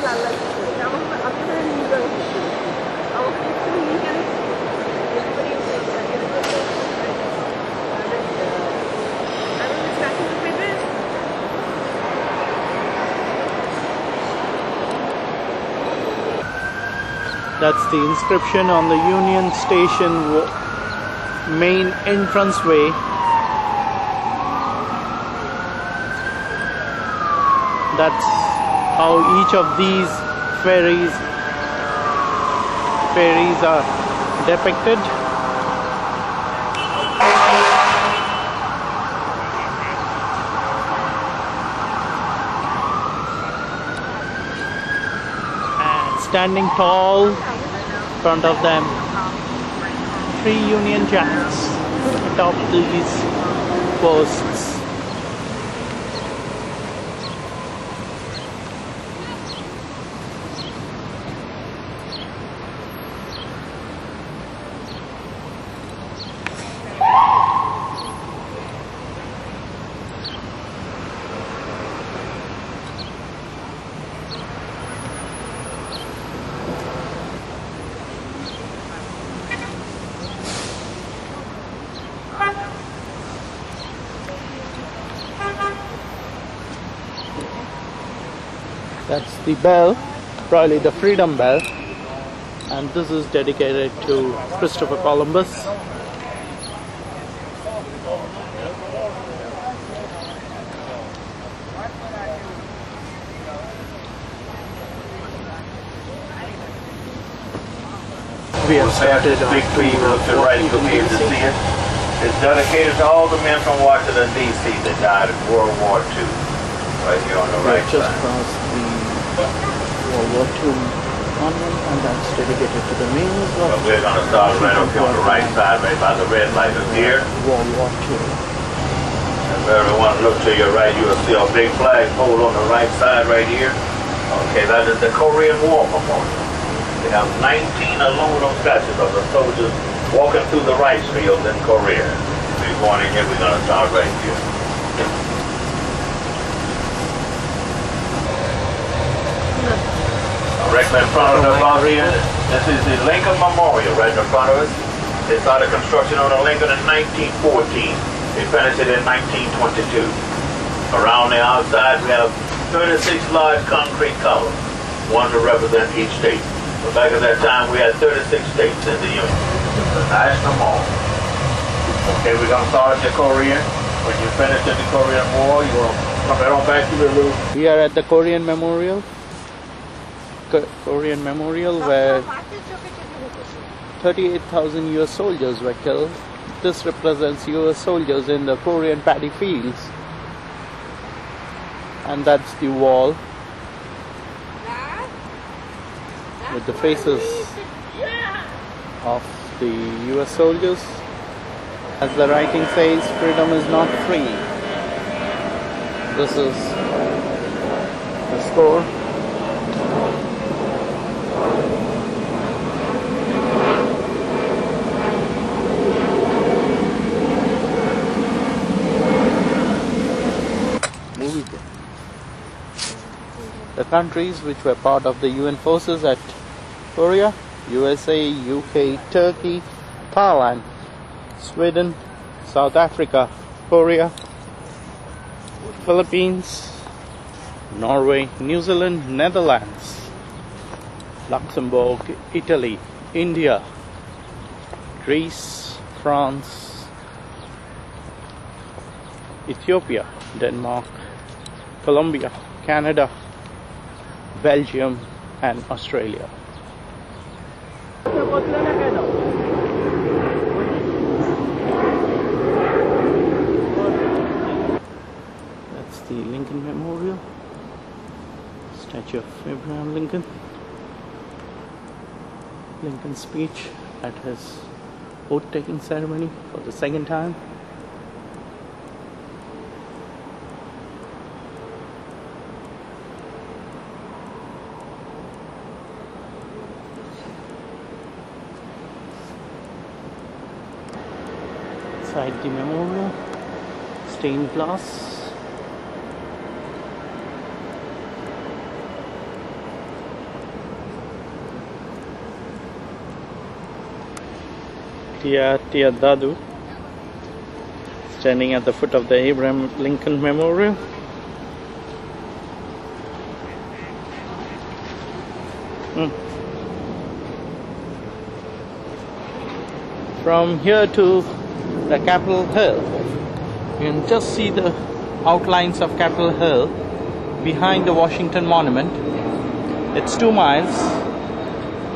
That's the inscription on the Union Station main entranceway. That's how each of these ferries are depicted. Standing tall in front of them, 3 Union Jacks atop these posts. That's the bell, probably the Freedom Bell, and this is dedicated to Christopher Columbus. We have started big tree up to right, you'll be able to see it. It's dedicated to all the men from Washington, D.C. that died in World War II. Right here on the right just side. crossed the World War II monument, and that's dedicated to the males of But we're going to start right up here on the right side, right by the red light up here. World War II. If everyone look to your right, you will see a big flagpole on the right side right here. Okay, that is the Korean War Memorial. They have 19 aluminum statues of the soldiers walking through the rice fields in Korea. We're going in here, we're going to start right here. Directly in front of us out here, this is the Lincoln Memorial right in front of us. They started construction on the Lincoln in 1914. They finished it in 1922. Around the outside we have 36 large concrete columns, one to represent each state. But back at that time we had 36 states in the Union. The National Mall. Okay, we're going to start at the Korean. When you finish at the Korean War, you will come right on back to the room. We are at the Korean Memorial. Korean Memorial, where 38,000 US soldiers were killed. This represents US soldiers in the Korean paddy fields. And that's the wall with the faces of the US soldiers. As the writing says, freedom is not free. This is the score. The countries which were part of the UN forces at Korea: USA, UK, Turkey, Thailand, Sweden, South Africa, Korea, Philippines, Norway, New Zealand, Netherlands, Luxembourg, Italy, India, Greece, France, Ethiopia, Denmark, Colombia, Canada, Belgium, and Australia. That's the Lincoln Memorial, statue of Abraham Lincoln. Lincoln's speech at his oath-taking ceremony for the second time. Inside the memorial, stained glass. Tia Dadu, standing at the foot of the Abraham Lincoln Memorial. From here to the Capitol Hill, you can just see the outlines of Capitol Hill behind the Washington Monument. It's 2 miles.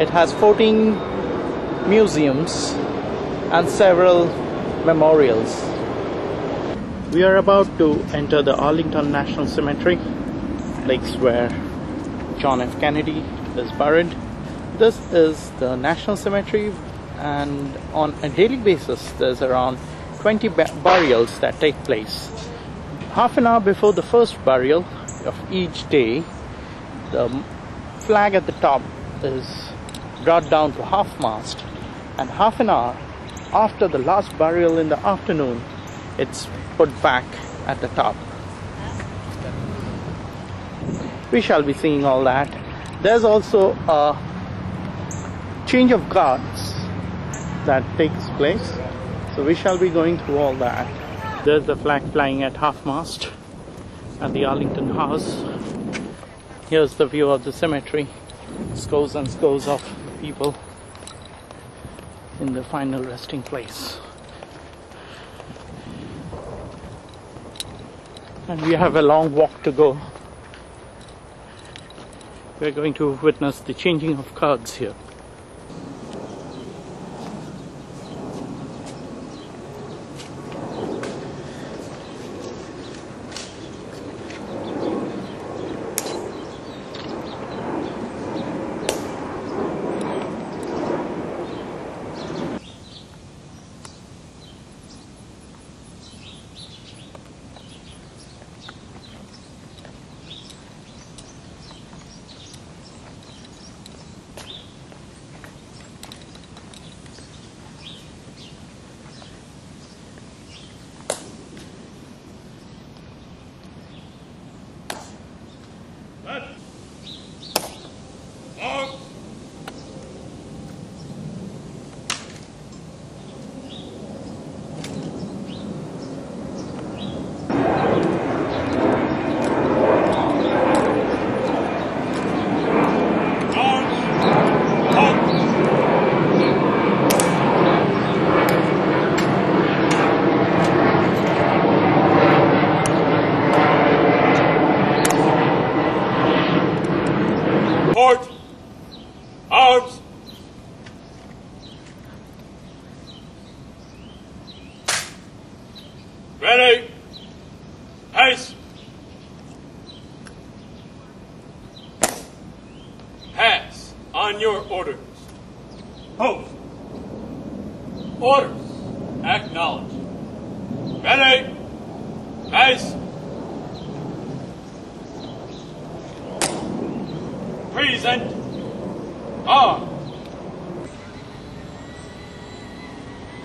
It has 14 museums and several memorials. We are about to enter the Arlington National Cemetery, place where John F. Kennedy is buried. This is the National Cemetery, and on a daily basis there's around 20 burials that take place. Half an hour before the first burial of each day, the flag at the top is brought down to half-mast, and half an hour after the last burial in the afternoon, it's put back at the top. We shall be seeing all that. There's also a change of guards that takes place, so we shall be going through all that. There's the flag flying at half-mast at the Arlington House. Here's the view of the cemetery. Scores and scores of people in the final resting place. And we have a long walk to go. We're going to witness the changing of guards here. Ready. Pace. Pass on your orders. Post. Orders. Acknowledge. Ready. Pace. Present. On.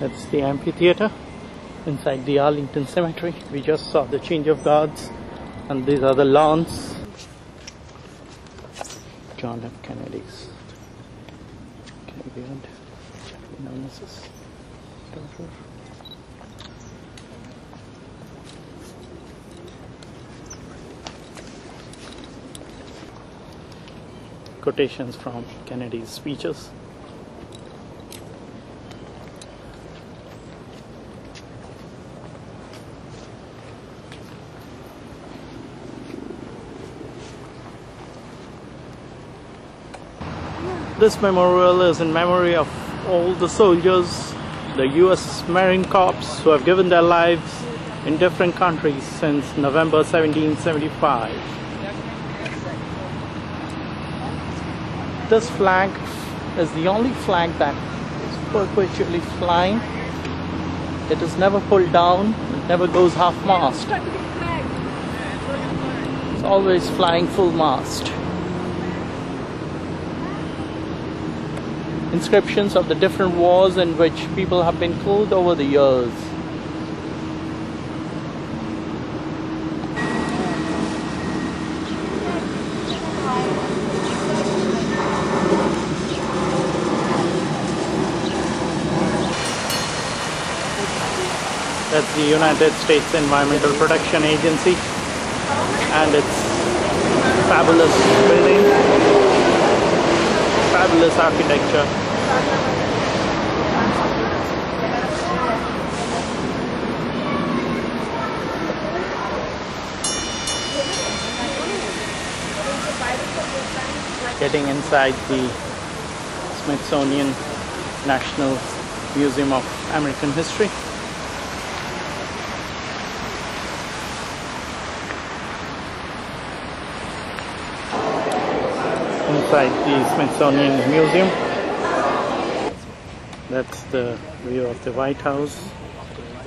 That's the amphitheater inside the Arlington Cemetery. We just saw the change of guards, and these are the lawns. John F. Kennedy's graveyard, known as his daughter. Quotations from Kennedy's speeches. This memorial is in memory of all the soldiers, the US Marine Corps, who have given their lives in different countries since November 1775. This flag is the only flag that is perpetually flying. It is never pulled down, it never goes half-mast. It's always flying full mast. Inscriptions of the different wars in which people have been killed over the years. That's the United States Environmental Protection Agency and its fabulous building, fabulous architecture. getting inside the Smithsonian National Museum of American History. Inside the Smithsonian Museum, that's the view of the White House.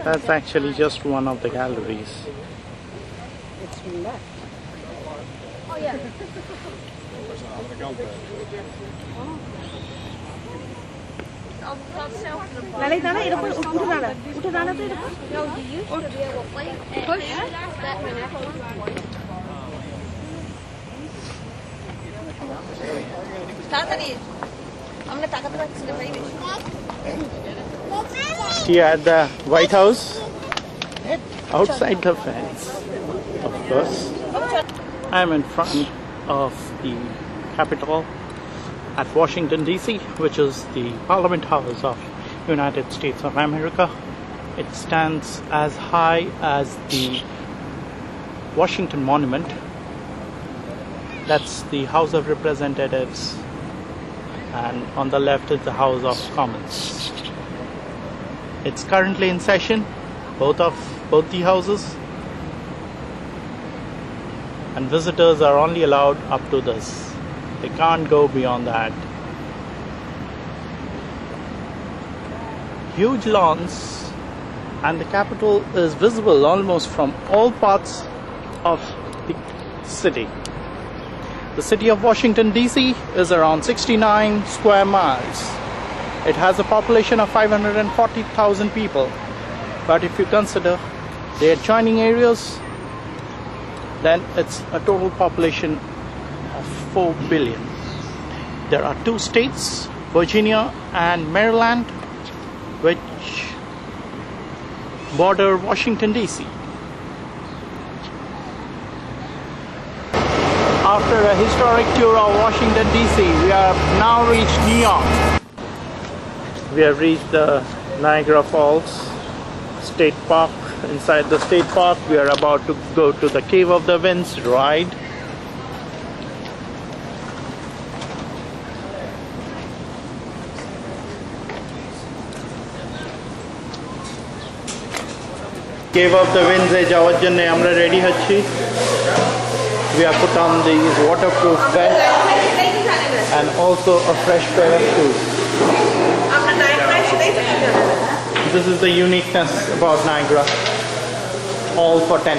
That's actually just one of the galleries. It's left. Oh yeah. লালাই দাঁড়া এরকম উঠে দাঁড়া তো এরকম তাড়াতাড়ি আমরা তাকাতে পারছি না ভাই বেশি Here at the White House, outside the fence, of course, I'm in front of the Capitol at Washington DC, which is the Parliament House of United States of America. It stands as high as the Washington Monument. That's the House of Representatives, and on the left is the House of Commons. It's currently in session, both the houses, and visitors are only allowed up to this. They can't go beyond that. Huge lawns, and the Capitol is visible almost from all parts of the city. The city of Washington DC is around 69 square miles. It has a population of 540,000 people, but if you consider the adjoining areas, then it's a total population of 4 billion. There are 2 states, Virginia and Maryland, which border Washington DC. After a historic tour of Washington DC, we have now reached New York. We have reached the Niagara Falls State Park. Inside the state park, we are about to go to the Cave of the Winds ride. Cave of the Winds e jawar jonne amra ready hocchi. We have put on these waterproof vest and also a fresh pair of shoes. This is the uniqueness about Niagara. All for $10.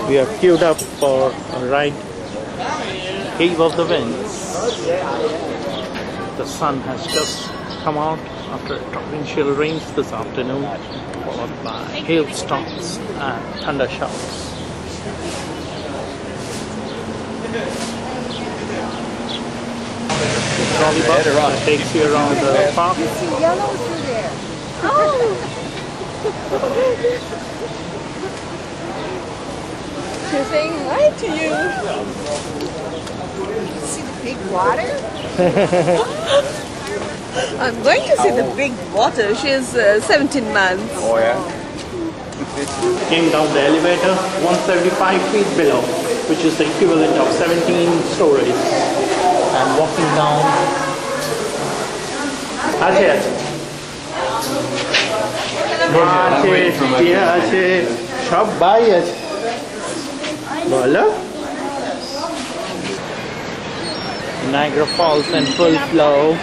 We are queued up for a ride. Cave of the Winds. The sun has just come out after torrential rains this afternoon, followed by hailstorms and thunder showers. The trolley bus that takes you around the park. You see yellow through there. Oh! She's saying hi to you. See the big water? I'm going to see the big water. She's 17 months. Oh yeah? Came down the elevator 175 feet below, which is the equivalent of 17 stories. And walking down. Niagara Falls in full flow,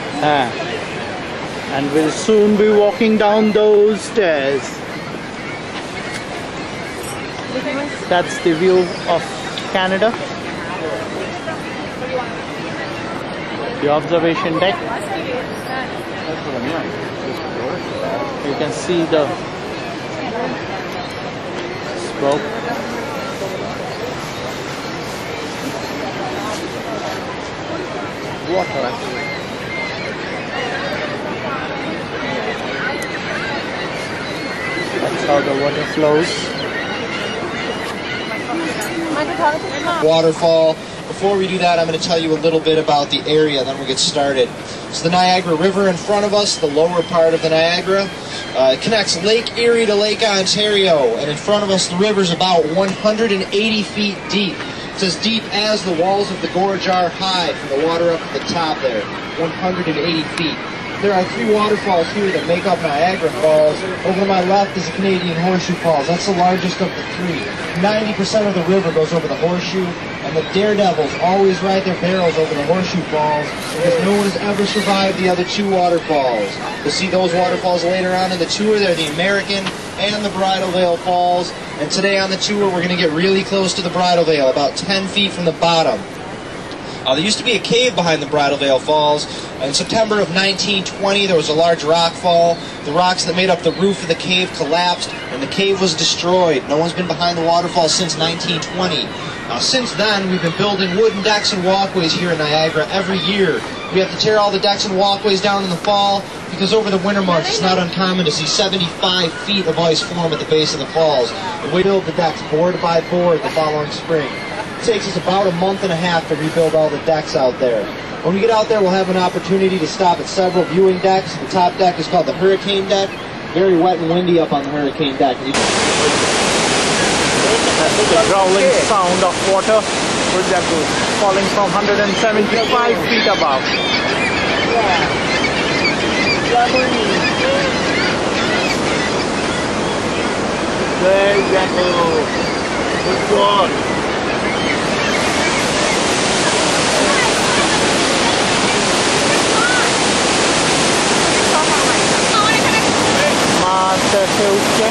and we'll soon be walking down those stairs. That's the view of Canada. The observation deck. You can see the smoke. Water actually. That's how the water flows. Waterfall before we do that, I'm going to tell you a little bit about the area, then we'll get started. So the Niagara River in front of us, the lower part of the Niagara, it connects Lake Erie to Lake Ontario, and in front of us the river's about 180 feet deep. It's as deep as the walls of the gorge are high from the water up to the top there, 180 feet. There are 3 waterfalls here that make up Niagara Falls. Over to my left is the Canadian Horseshoe Falls. That's the largest of the 3. 90% of the river goes over the Horseshoe, and the daredevils always ride their barrels over the Horseshoe Falls because no one has ever survived the other 2 waterfalls. You'll see those waterfalls later on in the tour. They're the American and the Bridal Veil Falls. And today on the tour, we're going to get really close to the Bridal Veil, about 10 feet from the bottom. There used to be a cave behind the Bridal Veil Falls. In September of 1920, there was a large rock fall. The rocks that made up the roof of the cave collapsed, and the cave was destroyed. No one's been behind the waterfall since 1920. Since then, we've been building wooden decks and walkways here in Niagara every year. We have to tear all the decks and walkways down in the fall because over the winter months, it's not uncommon to see 75 feet of ice form at the base of the falls. And we build the decks board by board the following spring. It takes us about a month and a half to rebuild all the decks out there. When we get out there, we'll have an opportunity to stop at several viewing decks. The top deck is called the Hurricane Deck. Very wet and windy up on the Hurricane Deck. That's the growling sound of water that goes falling from 175 feet above. Very gentle. Good one. Master से उठ के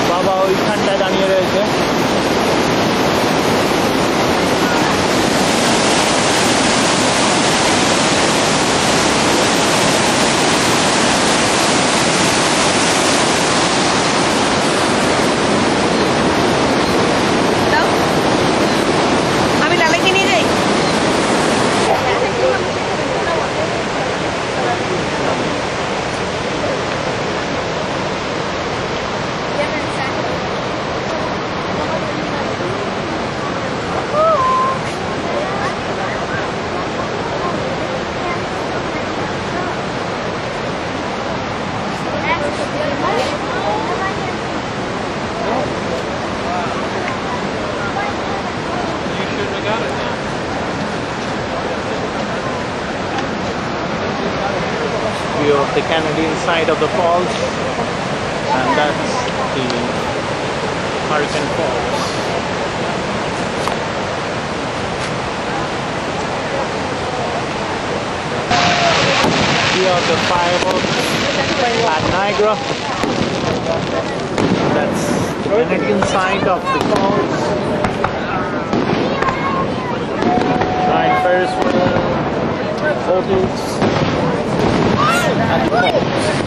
बाबा ওই ঠান্ডায় দাঁড়িয়ে রয়েছে of the Canadian side of the falls, and that's the Hurricane Falls. Here are the fireworks at Niagara. That's the Canadian side of the falls. Giant Ferris wheel, hotels, and the falls.